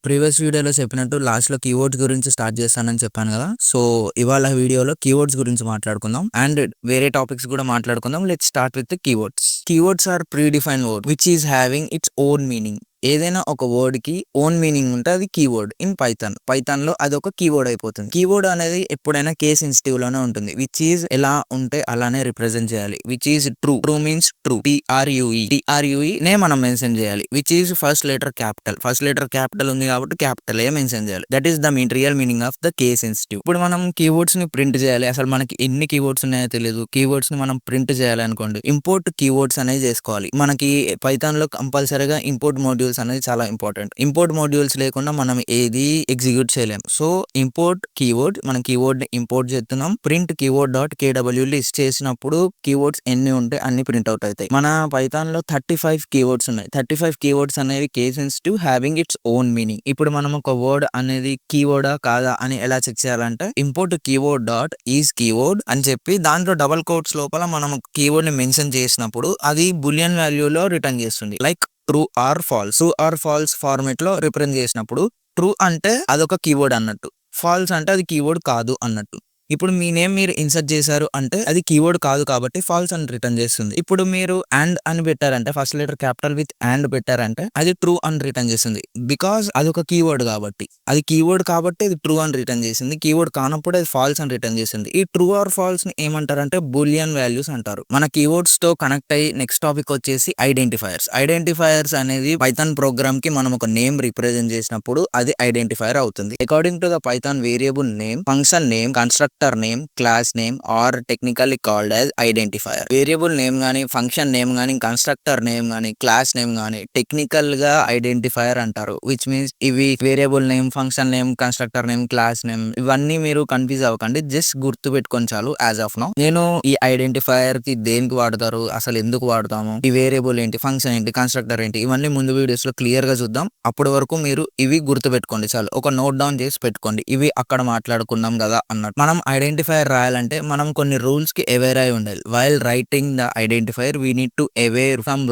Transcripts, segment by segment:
Previous వీడియోలో చెప్పినట్టు లాస్ట్‌లో కీవర్డ్స్ గురించి స్టార్ట్ చేస్తానని చెప్పాను గదా! సో, ఇవాళ వీడియోలో కీవర్డ్స్ గురించి మాట్లాడుకుందాం. అండ్ వేరే టాపిక్స్ గూడా మాట్లాడుకుందాం. Let's start with keywords. Keywords are predefined word which is having its own meaning. ఏదైనా ఒక వర్డ్‌కి ఓన్ మీనింగ్ ఉంటే అది కీవర్డ్ ఇన్ పైథాన్. పైథాన్‌లో అదొక కీవర్డ్ అయిపోతుంది. కీవర్డ్ అనేది ఎప్పుడైనా కేస్ సెన్సిటివ్‌లోనే ఉంటుంది. విచ్ ఈస్ ఎలా ఉంటే అలానే రిప్రజెంట్ చేయాలి. Which is true. True means true. TRUE. TRUE మనం మెన్షన్ చేయాలి. Which is first letter capital. First letter capital ఉంది కాబట్టి క్యాపిటల్ మెన్షన్ చేయాలి. That is the real meaning of the case sensitive. ఇప్పుడు మనం కీవర్డ్స్ ని ప్రింట్ చేయాలి. అసలు మనకి ఎన్ని కీవర్డ్స్ ఉన్నాయో తెలియదు. కీవర్డ్స్ ని మనం ప్రింట్ చేయాలి అనుకోండి. ఇంపోర్ట్ కీవర్డ్స్ అనేది చేసుకోవాలి. మనకి పైథాన్ లో కంపల్సరీగా ఇంపోర్ట్ మాడ్యూల్స్ అనేది చాలా ఇంపార్టెంట్. ఇంపోర్ట్ మాడ్యూల్స్ లేకుండా మనం ఏది ఎగ్జిక్యూట్ చేయలేం. సో ఇంపోర్ట్ కీవర్డ్, మనం కీవర్డ్ ని ఇంపోర్ట్ చేస్తున్నాం. Print keyword dot KW list చేసినప్పుడు కీవర్డ్స్ ఎన్ని ఉంటే అన్ని ప్రింట్ అవుట్ అవుతాయి. మన పైథాన్ లో 35 కీవర్డ్స్ ఉన్నాయి. 35 కీవర్డ్స్ అనేవి case sensitive, having it's own meaning. ఇప్పుడు మనం ఒక వర్డ్ అనేది కీవర్డా కాదా అని ఎలా చెక్ చేయాలంటే import keyword dot is keyword అని చెప్పి దాంట్లో డబుల్ కోట్స్ లోపల మనం కీవర్డ్ ని మెన్షన్ చేసినప్పుడు అది బులియన్ వాల్యూలో రిటర్న్ చేస్తుంది. Like true or false. True or false format లో రిప్రజెంట్ చేసినప్పుడు ట్రూ అంటే అదొక కీవర్డ్ అన్నట్టు, ఫాల్స్ అంటే అది కీవర్డ్ కాదు అన్నట్టు. ఇప్పుడు మీ నేమ్ మీరు ఇన్సర్ట్ చేశారు అంటే అది కీవర్డ్ కాదు కాబట్టి ఫాల్స్ అని రిటర్న్ చేస్తుంది. ఇప్పుడు మీరు అండ్ అని పెట్టారంటే first letter capital with and పెట్టారంటే అది ట్రూ అని రిటర్న్ చేస్తుంది. బికాస్ అది ఒక కీవర్డ్ కాబట్టి. అది కీవర్డ్ కాబట్టి అది ట్రూ అని రిటర్న్ చేసింది. కీవర్డ్ కానప్పుడు అది ఫాల్స్ అని రిటర్న్ చేసింది. ఈ ట్రూ ఆర్ ఫాల్స్ ని ఏమంటారంటే బూలియన్ వాల్యూస్ అంటారు. మన కీవర్డ్స్ తో కనెక్ట్ అయ్యి నెక్స్ట్ టాపిక్ వచ్చేసి ఐడెంటిఫైయర్స్. ఐడెంటిఫైయర్స్ అనేది పైథాన్ ప్రోగ్రామ్ కి మనం ఒక నేమ్ రిప్రజెంట్ చేసినప్పుడు అది ఐడెంటిఫైయర్ అవుతుంది. According to the Python variable name, function name, constructor name, class name or technically called as identifier. Variable name గానీ, ఫంక్షన్ నేమ్ గానీ, కన్స్ట్రక్టర్ నేమ్ గానీ, క్లాస్ నేమ్ గానీ టెక్నికల్ గా ఐడెంటిఫైయర్ అంటారు. విచ్ మీన్స్ ఇవి variable name, function name, constructor name, class name ఇవన్నీ మీరు confuse అవ్వకండి. జస్ట్ గుర్తు పెట్టుకొని చాలు యాజ్ ఆఫ్ నౌ. నేను ఈ ఐడెంటిఫైయర్ కి దేనికి వాడతారు, అసలు ఎందుకు వాడతాము, ఈ వేరియబుల్ ఏంటి, ఫంక్షన్ ఏంటి, కన్స్ట్రక్టర్ ఏంటి, ఇవన్నీ ముందు వీడియోస్ లో క్లియర్ గా చూద్దాం. అప్పటి వరకు మీరు ఇవి గుర్తు పెట్టుకోండి చాలు. ఒక నోట్ డౌన్ చేసి పెట్టుకోండి. ఇవి అక్కడ మాట్లాడుకున్నాం కదా అన్నట్టు. మనం ఐడెంటిఫైయర్ రాయాలంటే మనం కొన్ని రూల్స్ కి అవేర్ అయి ఉండాలి. While writing the identifier we need to aware from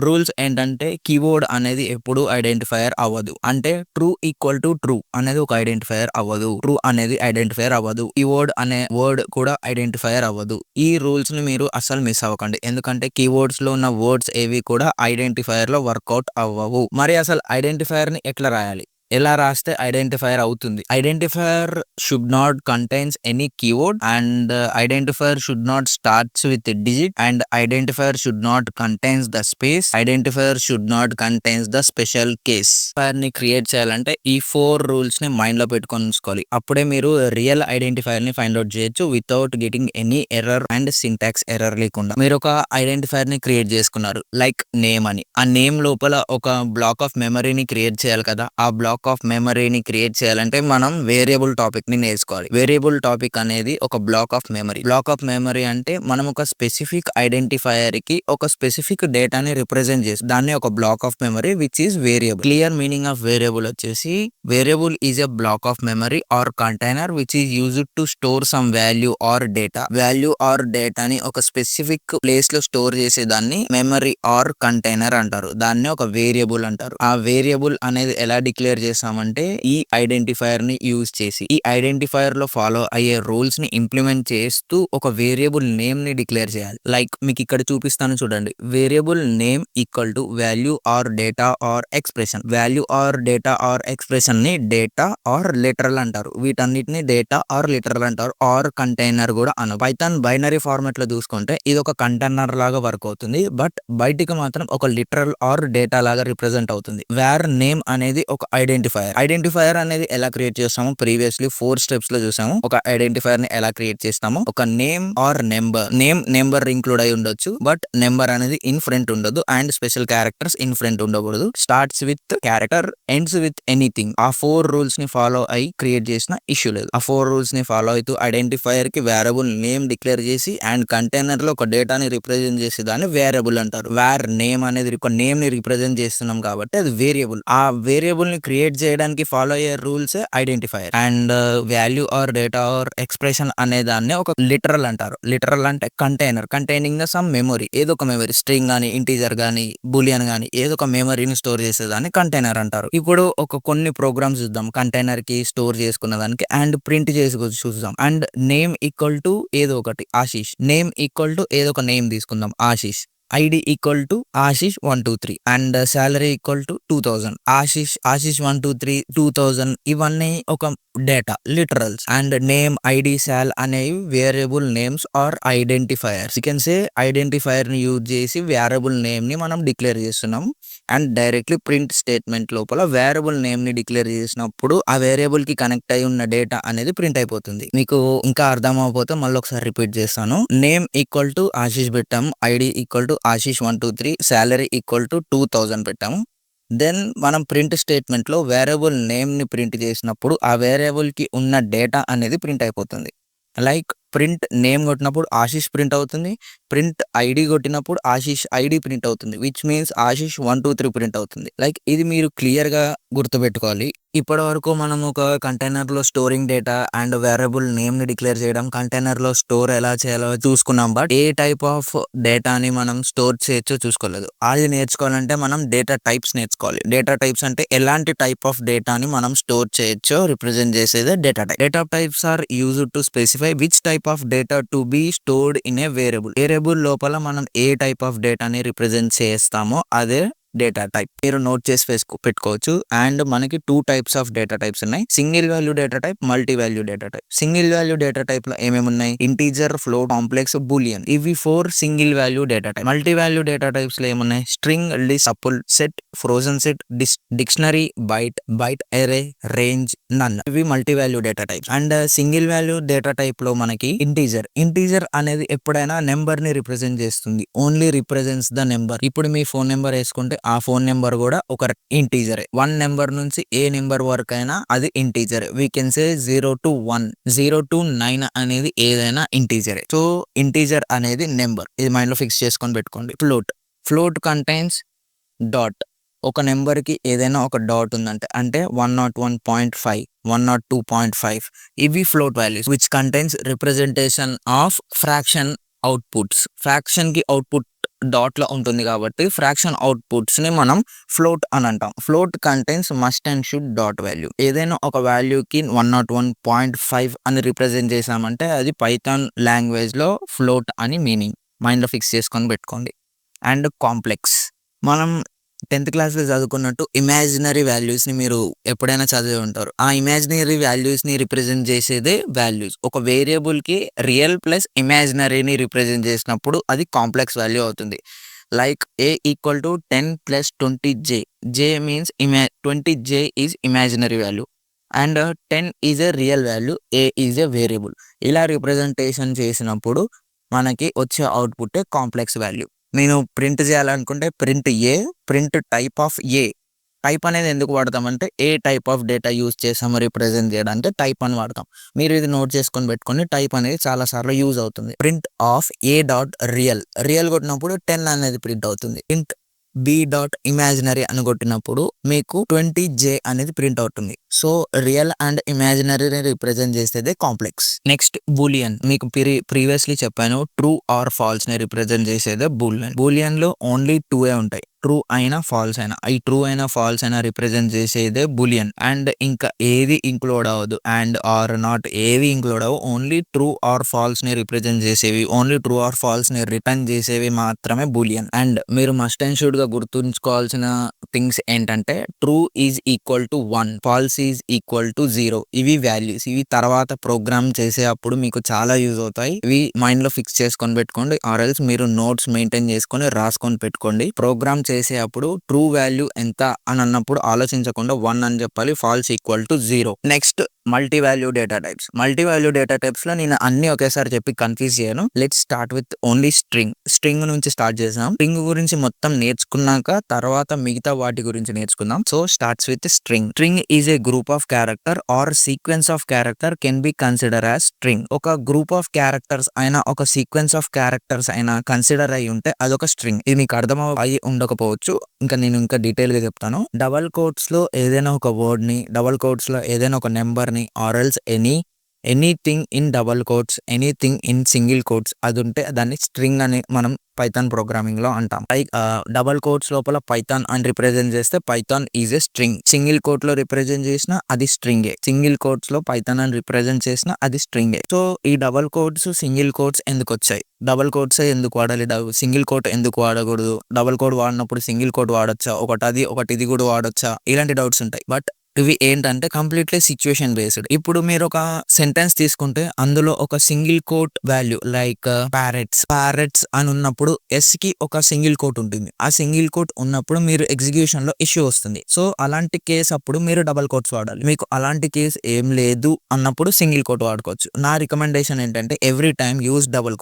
rules ఏంటంటే కీవర్డ్ అనేది ఎప్పుడు ఐడెంటిఫైయర్ అవ్వదు. అంటే ట్రూ ఈక్వల్ టు ట్రూ అనేది ఒక ఐడెంటిఫైయర్ అవ్వదు. ట్రూ అనేది ఐడెంటిఫైయర్ అవ్వదు. కీవర్డ్ అనే వర్డ్ కూడా ఐడెంటిఫైయర్ అవ్వదు. ఈ రూల్స్ ని మీరు అస్సలు మిస్ అవ్వకండి. ఎందుకంటే కీవర్డ్స్ లో ఉన్న వర్డ్స్ ఏవి కూడా ఐడెంటిఫైయర్ లో వర్కౌట్ అవ్వవు. మరి అసలు ఐడెంటిఫైయర్ ని ఎట్లా రాయాలి, ఎలా రాస్తే ఐడెంటిఫైయర్ అవుతుంది? Identifier should not contains any keyword and identifier should not starts with digit and identifier should not contains the space. Identifier should not contains the special case. Identifier ని క్రియేట్ చేయాలంటే ఈ 4 rules ని mind లో పెట్టుకొని ఉంచుకోవాలి. అప్పుడే మీరు real identifier ని ఫైండ్ అవుట్ చేయొచ్చు without getting any error and syntax error లేకుండా. మీరు ఒక ఐడెంటిఫైయర్ ని క్రియేట్ చేసుకున్నారు లైక్ నేమ్ అని. ఆ నేమ్ లోపల ఒక బ్లాక్ ఆఫ్ మెమరీని క్రియేట్ చేయాలి కదా. ఆ బ్లాక్ ఆఫ్ మెమరీని క్రియేట్ చేయాలంటే మనం వేరియబుల్ టాపిక్ ని నేర్చుకోవాలి. వేరియబుల్ టాపిక్ అనేది ఒక block of memory. Black of memory అంటే మనం ఒక స్పెసిఫిక్ ఐడెంటిఫైయర్ కి ఒక స్పెసిఫిక్ డేటాని రిప్రజెంట్ చేసి దాన్ని ఒక block of memory which is variable. Clear meaning of variable వచ్చేసి variable is a block of memory or container which is used to store some value or data. Value or డేటాని ఒక specific place లో store చేసే దాన్ని memory or container అంటారు. దాన్ని ఒక variable అంటారు. ఆ వేరియబుల్ అనేది ఎలా డిక్లేర్ చేస్తామంటే ఈ ఐడెంటిఫైయర్ ని యూజ్ చేసి. ఈ ఐడెంటిఫైయర్ లో ఫాలో అయ్యే రూల్స్ ని ఇంప్లిమెంట్ చేస్తూ ఒక వేరియబుల్ నేమ్ ని డిక్లేర్ చేయాలి. లైక్ మీకు ఇక్కడ చూపిస్తాను చూడండి. Variable name equal to value or data or expression. Value or data or expression ని డేటా ఆర్ లిటరల్ అంటారు. వీటన్నిటిని డేటా ఆర్ లిటరల్ అంటారు. ఆర్ కంటైనర్ కూడా అను. పైథాన్ బైనరీ ఫార్మాట్ లో చూసుకుంటే ఇది ఒక కంటైనర్ లాగా వర్క్ అవుతుంది. బట్ బయటికి మాత్రం ఒక లిటరల్ ఆర్ డేటా లాగా రిప్రజెంట్ అవుతుంది. వేర్ నేమ్ అనేది ఒక ఐడెంటిఫైయర్. ఐడెంటిఫైయర్ అనేది ఎలా క్రియేట్ చేస్తామో ప్రీవియస్లీ 4 స్టెప్స్ లో చూసాము. ఒక ఐడెంటిఫైయర్ ని ఎలా క్రియేట్ చేస్తామో. ఒక name or number. Number include అయి ఉండొచ్చు బట్ నెంబర్ అనేది ఇన్ ఫ్రంట్ ఉండదు and special characters in front ఉండకూడదు. Starts with character, ends with anything. ఆ 4 రూల్స్ ని ఫాలో అయి క్రియేట్ చేసిన ఇష్యూ లేదు. ఆ 4 రూల్స్ ని ఫాలో అవుతూ ఐడెంటిఫైయర్ కి వేరియబుల్ నేమ్ డిక్లేర్ చేసి అండ్ కంటైనర్ లో ఒక డేటాని రిప్రజెంట్ చేసి దాన్ని వేరియబుల్ అంటారు. వేర్ నేమ్ అనేది ఒక నేమ్ ని రిప్రజెంట్ చేస్తున్నాం కాబట్టి అది వేరియబుల్. ఆ వేరియబుల్ ని క్రియేట్ క్రియేట్ చేయడానికి ఫాలో అయ్యే rules identifier. And value or data or expression అనే దాన్ని ఒక లిటరల్ అంటారు. లిటరల్ అంటే container containing the some memory, ఏదో ఒక మెమరీ, స్ట్రింగ్ గానీ, ఇంటీజర్ గానీ, బూలియన్ గానీ ఏదో ఒక మెమరీని స్టోర్ చేసేదాన్ని కంటైనర్ అంటారు. ఇప్పుడు కొన్ని ప్రోగ్రామ్స్ చూద్దాం కంటైనర్ కి స్టోర్ చేసుకున్న దానికి అండ్ ప్రింట్ చేసుకొని చూద్దాం. అండ్ నేమ్ ఈక్వల్ టు ఏదో ఒకటి ఆశీష్, నేమ్ ఈక్వల్ టు ఏదో ఒక నేమ్ తీసుకుందాం Ashish, ID equal to Ashish 123 and salary equal to 2000. Ashish 123 2000 ఇవన్నీ ఒక data literals. And name, ID, sal అనేవి variable names or identifiers. You can say identifier ని యూజ్ చేసి వేరియబుల్ నేమ్ ని మనం డిక్లేర్ చేస్తున్నాం. అండ్ డైరెక్ట్లీ ప్రింట్ స్టేట్మెంట్ లోపల వేరియబుల్ నేమ్ ని డిక్లేర్ చేసినప్పుడు ఆ వేరియబుల్ కి కనెక్ట్ అయి ఉన్న డేటా అనేది ప్రింట్ అయిపోతుంది. మీకు ఇంకా అర్థం అవ్వకపోతే మళ్ళీ ఒకసారి రిపీట్ చేస్తాను. నేమ్ ఈక్వల్ టు ఆశీష్ పెట్టాము, ID equal to Ashish 123, salary equal to 2000 పెట్టాము. దెన్ మనం ప్రింట్ స్టేట్మెంట్ లో వేరియబుల్ నేమ్ ని ప్రింట్ చేసినప్పుడు ఆ వేరియబుల్ కి ఉన్న డేటా అనేది ప్రింట్ అయిపోతుంది. లైక్ ప్రింట్ నేమ్ కొట్టినప్పుడు ఆశీష్ ప్రింట్ అవుతుంది, ప్రింట్ ఐడి కొట్టినప్పుడు ఆశీష్ ఐడి ప్రింట్ అవుతుంది, విచ్ మీన్స్ ఆశీష్ 123 ప్రింట్ అవుతుంది. లైక్ ఇది మీరు క్లియర్ గా గుర్తుపెట్టుకోవాలి. ఇప్పటి వరకు మనం ఒక కంటైనర్ లో storing data and variable name ని డిక్లేర్ చేయడం, కంటైనర్ లో స్టోర్ ఎలా చేయాలో చూసుకున్నాం. బట్ ఏ టైప్ ఆఫ్ డేటాని మనం స్టోర్ చేయొచ్చో చూసుకోలేదు. అది నేర్చుకోవాలంటే మనం డేటా టైప్స్ నేర్చుకోవాలి. డేటా టైప్స్ అంటే ఎలాంటి టైప్ ఆఫ్ డేటాని మనం స్టోర్ చేయొచ్చో రిప్రజెంట్ చేసేదే data type. Data types are used to specify which type of data to be stored in a variable. Variable లోపల మనం ఏ టైప్ ఆఫ్ డేటాని రిప్రజెంట్ చేస్తామో అదే డేటా టైప్. మీరు నోట్ చేసి పెట్టుకోవచ్చు. అండ్ మనకి 2 టైప్స్ ఆఫ్ డేటా టైప్స్ ఉన్నాయి, single value data type, multi value data type. Single value data type లో ఏమేమి ఉన్నాయి? Integer, float, complex, boolean. ఇవి 4 single value data type. Multi value data types లో ఏమున్నాయి? String, list, tuple, set, frozen set, dictionary, byte array, range, none. ఇవి multi value data type. And single value data type లో మనకి integer అనేది ఎప్పుడైనా number ని represent చేస్తుంది, only represents the number. ఇప్పుడు మీ ఫోన్ నెంబర్ వేసుకుంటే ఆ ఫోన్ నెంబర్ కూడా ఒక ఇంటీజరే. 1 నెంబర్ నుంచి ఏ నెంబర్ వరకు అయినా అది ఇంటీజరే. We can say 0 to 1, 0 to 9 అనేది ఏదైనా ఇంటీజరే. సో ఇంటీజర్ అనేది నెంబర్. ఇది మైండ్ లో ఫిక్స్ చేసుకొని పెట్టుకోండి. Float contains dot. ఒక నెంబర్ కి ఏదైనా ఒక డాట్ ఉందంటే అంటే 101.5, 102.5 ఇవి float values which contains representation of fraction outputs. Fraction కి అవుట్పుట్ డాట్ లో ఉంటుంది కాబట్టి ఫ్రాక్షన్ అవుట్పుట్స్ ని మనం ఫ్లోట్ అని అంటాం. Float contains must and should dot value. ఏదైనా ఒక వాల్యూకి 101.5 అని రిప్రజెంట్ చేసామంటే అది పైథాన్ లాంగ్వేజ్ లో ఫ్లోట్ అని మీనింగ్. మైండ్ లో ఫిక్స్ చేసుకొని పెట్టుకోండి. అండ్ కాంప్లెక్స్, మనం 10th క్లాస్ లో చదువుకున్నట్టు ఇమాజినరీ వాల్యూస్ ని మీరు ఎప్పుడైనా చదివి ఉంటారు. ఆ ఇమాజినరీ వాల్యూస్ ని రిప్రజెంట్ చేసేదే వాల్యూస్. ఒక వేరియబుల్ కి రియల్ ప్లస్ ఇమాజినరీని రిప్రజెంట్ చేసినప్పుడు అది కాంప్లెక్స్ వాల్యూ అవుతుంది. Like a equal to 10 + 20j. j means 20j is imaginary value and 10 is a real value, a is a variable. ఇలా రిప్రజెంటేషన్ చేసినప్పుడు మనకి వచ్చే అవుట్పుట్ కాంప్లెక్స్ వాల్యూ. నేను ప్రింట్ చేయాలనుకుంటే print type of A. Type అనేది ఎందుకు వాడతామంటే ఏ type of data use చేసామో represent చేయడానికి టైప్ అని వాడతాం. మీరు ఇది నోట్ చేసుకొని పెట్టుకొని టైప్ అనేది చాలా సార్లు యూజ్ అవుతుంది. Print of A dot real కొట్టినప్పుడు 10 అనేది ప్రింట్ అవుతుంది. ప్రింట్ బి డాట్ ఇమాజినరీ అని కొట్టినప్పుడు మీకు 20j అనేది ప్రింట్ అవుతుంది. సో రియల్ అండ్ ఇమాజినరీని రిప్రజెంట్ చేసేదే కాంప్లెక్స్. Next Boolean. మీకు ప్రీవియస్లీ చెప్పాను, ట్రూ ఆర్ ఫాల్స్ ని రిప్రజెంట్ చేసేదే బూలియన్ లో ఓన్లీ 2 ఉంటాయి, ట్రూ అయినా ఫాల్స్ అయినా. ఈ ట్రూ అయినా ఫాల్స్ అయినా రిప్రజెంట్ చేసేదే బూలియన్. అండ్ ఇంకా ఏది ఇంక్లూడ్ అవ్వదు, అండ్ ఆర్ నాట్ ఏవి ఇంక్లూడ్ అవ్వవు. ఓన్లీ ట్రూ ఆర్ ఫాల్స్ ని రిప్రజెంట్ చేసేవి, ఓన్లీ ట్రూ ఆర్ ఫాల్స్ ని రిటర్న్ చేసేవి మాత్రమే బూలియన్. అండ్ మీరు మస్ట్ అండ్ షుడ్ గా గుర్తుంచుకోవాల్సిన థింగ్స్ ఏంటంటే true is equal to 1, false is equal to 0. ఇవి వాల్యూస్. ఇవి తర్వాత ప్రోగ్రామ్ చేసేటప్పుడు మీకు చాలా యూజ్ అవుతాయి. ఇవి మైండ్ లో ఫిక్స్ చేసుకొని పెట్టుకోండి, ఆర్ ఎల్స్ మీరు నోట్స్ మెయింటైన్ చేసుకొని రాసుకొని పెట్టుకోండి. ప్రోగ్రామ్ చేసేటప్పుడు ట్రూ వాల్యూ ఎంత అని అన్నప్పుడు ఆలోచించకుండా 1 అని చెప్పాలి, false equal to 0. Next multi value data types. Multi value data టైప్స్‌లో నేను అన్నీ ఒకేసారి చెప్పి కన్‌ఫ్యూజ్ చేయను. Let's start with only string. String నుంచి స్టార్ట్ చేసాం. స్ట్రింగ్ గురించి మొత్తం నేర్చుకున్నాక తర్వాత మిగతా వాటి గురించి నేర్చుకుందాం. So starts with string. String is a group of character or sequence of character can be consider as string. ఒక గ్రూప్ ఆఫ్ క్యారెక్టర్స్ అయినా ఒక సీక్వెన్స్ ఆఫ్ క్యారెక్టర్స్ అయినా కన్సిడర్ అయ్యి ఉంటే అదొక స్ట్రింగ్. ఇది మీకు అర్థం అయ్యి ఉండకపోవచ్చు. నేను ఇంకా డీటెయిల్ గా చెప్తాను. డబల్ కోట్స్ లో ఏదైనా ఒక వర్డ్ ని, డబల్ కోట్స్ లో ఏదైనా ఒక నెంబర్ ని, or else anything in double quotes, anything in single quotes అది ఉంటే దాన్ని స్ట్రింగ్ అని మనం పైథాన్ ప్రోగ్రామింగ్ లో అంటాం. లైక్ డబల్ కోట్స్ లోపల పైథాన్ అని రిప్రజెంట్ చేస్తే Python is a string. Single quote లో రిప్రజెంట్ చేసిన అది స్ట్రింగే. సింగిల్ కోట్స్ లో పైథాన్ అని రిప్రజెంట్ చేసిన అది స్ట్రింగే. సో ఈ డబల్ కోట్స్ సింగిల్ కోట్స్ ఎందుకు వచ్చాయి? డబల్ కోట్స్ ఎందుకు వాడాలి? సింగిల్ కోట్ ఎందుకు వాడకూడదు? డబల్ కోట్ వాడినప్పుడు సింగిల్ కోట్ వాడొచ్చా? ఒకటి ఇది కూడా వాడొచ్చా? ఇలాంటి డౌట్స్ ఉంటాయి. బట్ ఇవి ఏంటంటే కంప్లీట్లీ సిచ్యువేషన్ బేస్డ్. ఇప్పుడు మీరు ఒక సెంటెన్స్ తీసుకుంటే అందులో ఒక single quote value like parrots అని ఉన్నప్పుడు ఎస్ కి ఒక సింగిల్ కోట్ ఉంటుంది. ఆ సింగిల్ కోట్ ఉన్నప్పుడు మీరు ఎగ్జిక్యూషన్ లో ఇష్యూ వస్తుంది. సో అలాంటి కేసు అప్పుడు మీరు డబల్ కోట్స్ వాడాలి. మీకు అలాంటి కేసు ఏం లేదు అన్నప్పుడు సింగిల్ కోట్ వాడుకోవచ్చు. నా రికమెండేషన్ ఏంటంటే every time use double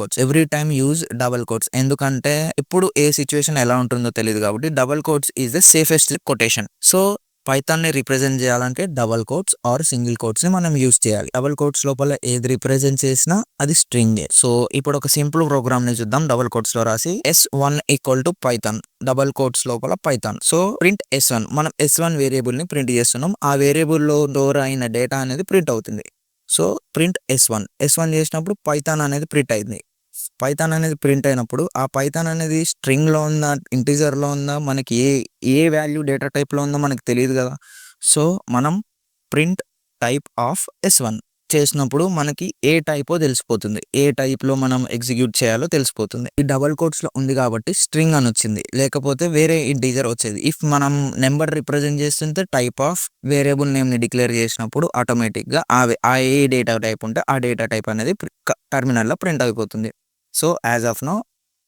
quotes. ఎందుకంటే ఇప్పుడు ఏ సిచ్యువేషన్ ఎలా ఉంటుందో తెలియదు కాబట్టి double quotes is the safest quotation. So Python ని రిప్రజెంట్ చేయాలంటే double quotes or single quotes ని మనం యూజ్ చేయాలి. డబల్ కోట్స్ లోపల ఏది రిప్రజెంట్ చేసినా అది స్ట్రింగ్. సో ఇప్పుడు ఒక సింపుల్ ప్రోగ్రామ్ ని చూద్దాం. డబల్ కోట్స్ లో రాసి S1 equal to Python, double quotes లోపల పైథాన్. So print S1. మనం S1 వేరియబుల్ ని ప్రింట్ చేస్తున్నాం. ఆ వేరియబుల్ లో స్టోర్ అయిన డేటా అనేది ప్రింట్ అవుతుంది. సో ప్రింట్ S1 చేసినప్పుడు పైథాన్ అనేది ప్రింట్ అయింది. పైథాన్ అనేది ప్రింట్ అయినప్పుడు ఆ పైథాన్ అనేది స్ట్రింగ్ లో ఉందా, ఇంటీజర్ లో ఉందా, మనకి ఏ వాల్యూ డేటా టైప్ లో ఉందో మనకి తెలియదు కదా. సో మనం ప్రింట్ టైప్ ఆఫ్ S1 చేసినప్పుడు మనకి ఏ టైపో తెలిసిపోతుంది. ఏ టైప్ లో మనం ఎగ్జిక్యూట్ చేయాలో తెలిసిపోతుంది. ఈ డబల్ కోట్స్ లో ఉంది కాబట్టి స్ట్రింగ్ అని వచ్చింది, లేకపోతే వేరే ఇంటీజర్ వచ్చేది. ఇఫ్ మనం నెంబర్ రిప్రజెంట్ చేస్తుంటే టైప్ ఆఫ్ వేరియబుల్ నేమ్ ని డిక్లేర్ చేసినప్పుడు ఆటోమేటిక్ గా ఆ ఏ డేటా టైప్ ఉంటే ఆ డేటా టైప్ అనేది టర్మినల్ లో ప్రింట్ అయిపోతుంది. సో యాజ్ ఆఫ్ నౌ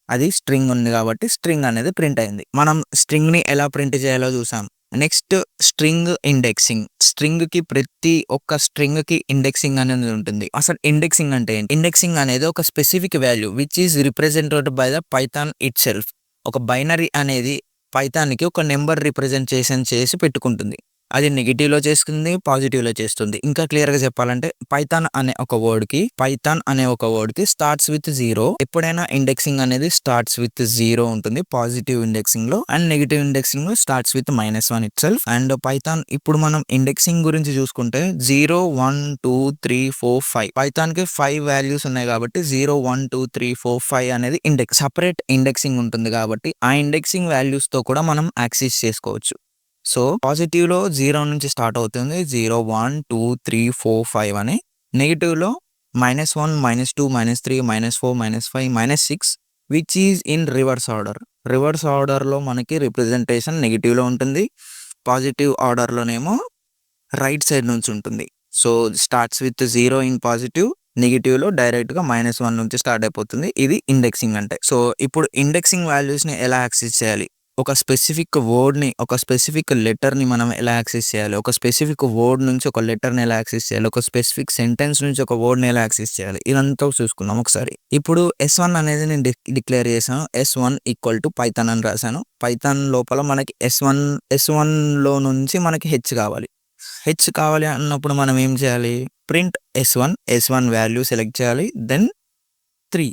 అది స్ట్రింగ్ ఉంది కాబట్టి స్ట్రింగ్ అనేది ప్రింట్ అయింది. మనం స్ట్రింగ్ ని ఎలా ప్రింట్ చేయాలో చూసాం. Next string indexing. స్ట్రింగ్ కి ప్రతి ఒక్క స్ట్రింగ్ కి ఇండెక్సింగ్ అనేది ఉంటుంది. అసలు ఇండెక్సింగ్ అంటే ఏంటి? ఇండెక్సింగ్ అనేది ఒక specific value which is represented by the Python it self. ఒక బైనరీ అనేది పైథాన్ కి ఒక నెంబర్ రిప్రజెంటేషన్ చేసి పెట్టుకుంటుంది. అది నెగిటివ్ లో చేస్తుంది, పాజిటివ్ లో చేస్తుంది. ఇంకా క్లియర్ గా చెప్పాలంటే పైథాన్ అనే ఒక వర్డ్ కి స్టార్ట్స్ విత్ 0. ఎప్పుడైనా ఇండెక్సింగ్ అనేది స్టార్ట్స్ విత్ 0 ఉంటుంది పాజిటివ్ ఇండెక్సింగ్ లో, అండ్ నెగిటివ్ ఇండెక్సింగ్ లో starts with -1 it self. And Python ఇప్పుడు మనం ఇండెక్సింగ్ గురించి చూసుకుంటే 0 1 2 3 4 5 పైథాన్ కి 5 వాల్యూస్ ఉన్నాయి కాబట్టి 0 1 2 3 4 5 అనేది సపరేట్ ఇండెక్సింగ్ ఉంటుంది కాబట్టి ఆ ఇండెక్సింగ్ వాల్యూస్ తో కూడా మనం యాక్సెస్ చేసుకోవచ్చు. సో పాజిటివ్ లో 0 నుంచి స్టార్ట్ అవుతుంది, 0 1 2 3 4 5 అని. నెగిటివ్ లో -1 -2 -3 -4 -5 -6 which is in reverse order. Reverse order లో మనకి రిప్రజెంటేషన్ నెగిటివ్ లో ఉంటుంది, పాజిటివ్ ఆర్డర్ లోనేమో రైట్ సైడ్ నుంచి ఉంటుంది. So starts with 0 in positive, negative లో డైరెక్ట్ గా -1 నుంచి స్టార్ట్ అయిపోతుంది. ఇది ఇండెక్సింగ్ అంటే. సో ఇప్పుడు ఇండెక్సింగ్ వాల్యూస్ ని ఎలా యాక్సెస్ చేయాలి? ఒక స్పెసిఫిక్ వర్డ్ ని, ఒక స్పెసిఫిక్ లెటర్ ని మనం ఎలా యాక్సెస్ చేయాలి? ఒక స్పెసిఫిక్ వర్డ్ నుంచి ఒక లెటర్ ని ఎలా యాక్సెస్ చేయాలి? ఒక స్పెసిఫిక్ సెంటెన్స్ నుంచి ఒక వర్డ్ ని ఎలా యాక్సెస్ చేయాలి? ఇదంతా చూసుకుందాం ఒకసారి. ఇప్పుడు S1 అనేది నేను డిక్లేర్ చేశాను. S1 ఈక్వల్ టు పైథాన్ అని రాశాను. పైథాన్ లోపల మనకి S1 లో నుంచి మనకి హెచ్ కావాలి అన్నప్పుడు మనం ఏం చేయాలి? ప్రింట్ S1 వాల్యూ సెలెక్ట్ చేయాలి. Then 3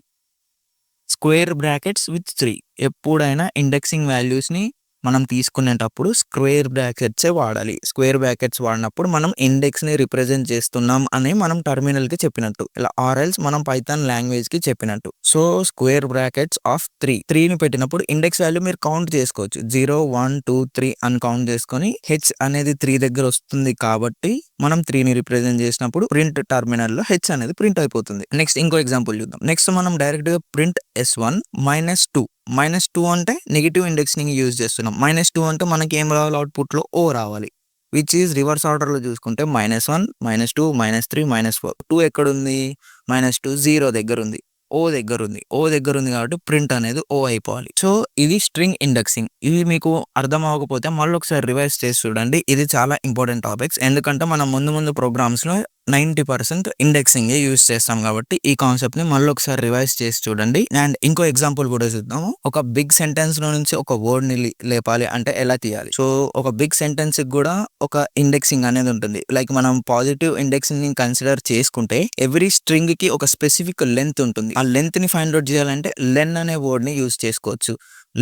square brackets with 3. ఎప్పుడైనా ఇండెక్సింగ్ వాల్యూస్ ని మనం తీసుకునేటప్పుడు స్క్వేర్ బ్రాకెట్సే వాడాలి. స్క్వేర్ బ్రాకెట్స్ వాడినప్పుడు మనం ఇండెక్స్ ని రిప్రజెంట్ చేస్తున్నాం అని మనం టర్మినల్ కి చెప్పినట్టు, ఇలా ఆర్ఎల్స్ మనం పైథాన్ లాంగ్వేజ్ కి చెప్పినట్టు. సో స్క్వేర్ బ్రాకెట్స్ ఆఫ్ 3 ని పెట్టినప్పుడు ఇండెక్స్ వాల్యూ మీరు కౌంట్ చేసుకోవచ్చు. 0 1 2 3 అని కౌంట్ చేసుకొని హెచ్ అనేది 3 దగ్గర వస్తుంది కాబట్టి మనం 3 ని రిప్రజెంట్ చేసినప్పుడు ప్రింట్ టర్మినల్ లో హెచ్ అనేది ప్రింట్ అయిపోతుంది. నెక్స్ట్ ఇంకో ఎగ్జాంపుల్ చూద్దాం. నెక్స్ట్ మనం డైరెక్ట్ గా ప్రింట్ S1 -2. -2 అంటే నెగిటివ్ ఇండెక్సింగ్ యూజ్ చేస్తున్నాం. -2 అంటే మనకి ఏం రావాలి? అవుట్పుట్ లో O రావాలి. విచ్ ఈజ్ రివర్స్ ఆర్డర్ లో చూసుకుంటే -1 -2 -3 -4. 2 ఎక్కడ ఉంది? -2 0 దగ్గర ఉంది. ఓ దగ్గర ఉంది. ఓ దగ్గర ఉంది కాబట్టి ప్రింట్ అనేది ఓ అయిపోవాలి. సో ఇది స్ట్రింగ్ ఇండెక్సింగ్. ఇది మీకు అర్థం అవ్వకపోతే మళ్ళీ ఒకసారి రివైజ్ చేసి చూడండి. ఇది చాలా ఇంపార్టెంట్ టాపిక్స్. ఎందుకంటే మనం ముందు ప్రోగ్రామ్స్‌లో 90% ఇండెక్సింగే యూజ్ చేస్తాం కాబట్టి ఈ కాన్సెప్ట్ ని మళ్ళీ ఒకసారి రివైజ్ చేసి చూడండి. అండ్ ఇంకో ఎగ్జాంపుల్ కూడా చూద్దాము. ఒక బిగ్ సెంటెన్స్ లో నుంచి ఒక వర్డ్ ని లేపాలి అంటే ఎలా తీయాలి. సో ఒక బిగ్ సెంటెన్స్ కి కూడా ఒక ఇండెక్సింగ్ అనేది ఉంటుంది. లైక్ మనం పాజిటివ్ ఇండెక్సింగ్ ని కన్సిడర్ చేసుకుంటే ఎవ్రీ స్ట్రింగ్ కి ఒక స్పెసిఫిక్ లెంత్ ఉంటుంది. ఆ లెంత్ ని ఫైండ్ అవుట్ చేయాలంటే లెన్ అనే వర్డ్ ని యూజ్ చేసుకోవచ్చు.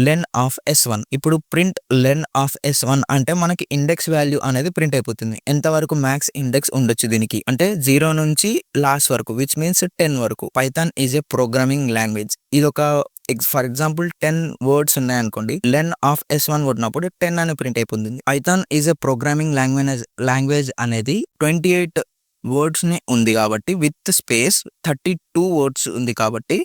లెన్ ఆఫ్ S1. ఇప్పుడు ప్రింట్ లెన్ ఆఫ్ S1 అంటే మనకి ఇండెక్స్ వాల్యూ అనేది ప్రింట్ అయిపోతుంది. ఎంతవరకు మ్యాక్స్ ఇండెక్స్ ఉండొచ్చు దీనికి అంటే 0 నుంచి లాస్ట్ వరకు, విచ్ మీన్స్ 10 వరకు. Python is A programming language. ఇది ఒక ఫర్ ఎగ్జాంపుల్ 10 వర్డ్స్ ఉన్నాయనుకోండి, లెన్ ఆఫ్ S1 కొట్టినప్పుడు 10 అని ప్రింట్ అయిపోతుంది. Python is A programming language అనేది 28 వర్డ్స్ ని ఉంది కాబట్టి విత్ స్పేస్ 32 వర్డ్స్ ఉంది కాబట్టి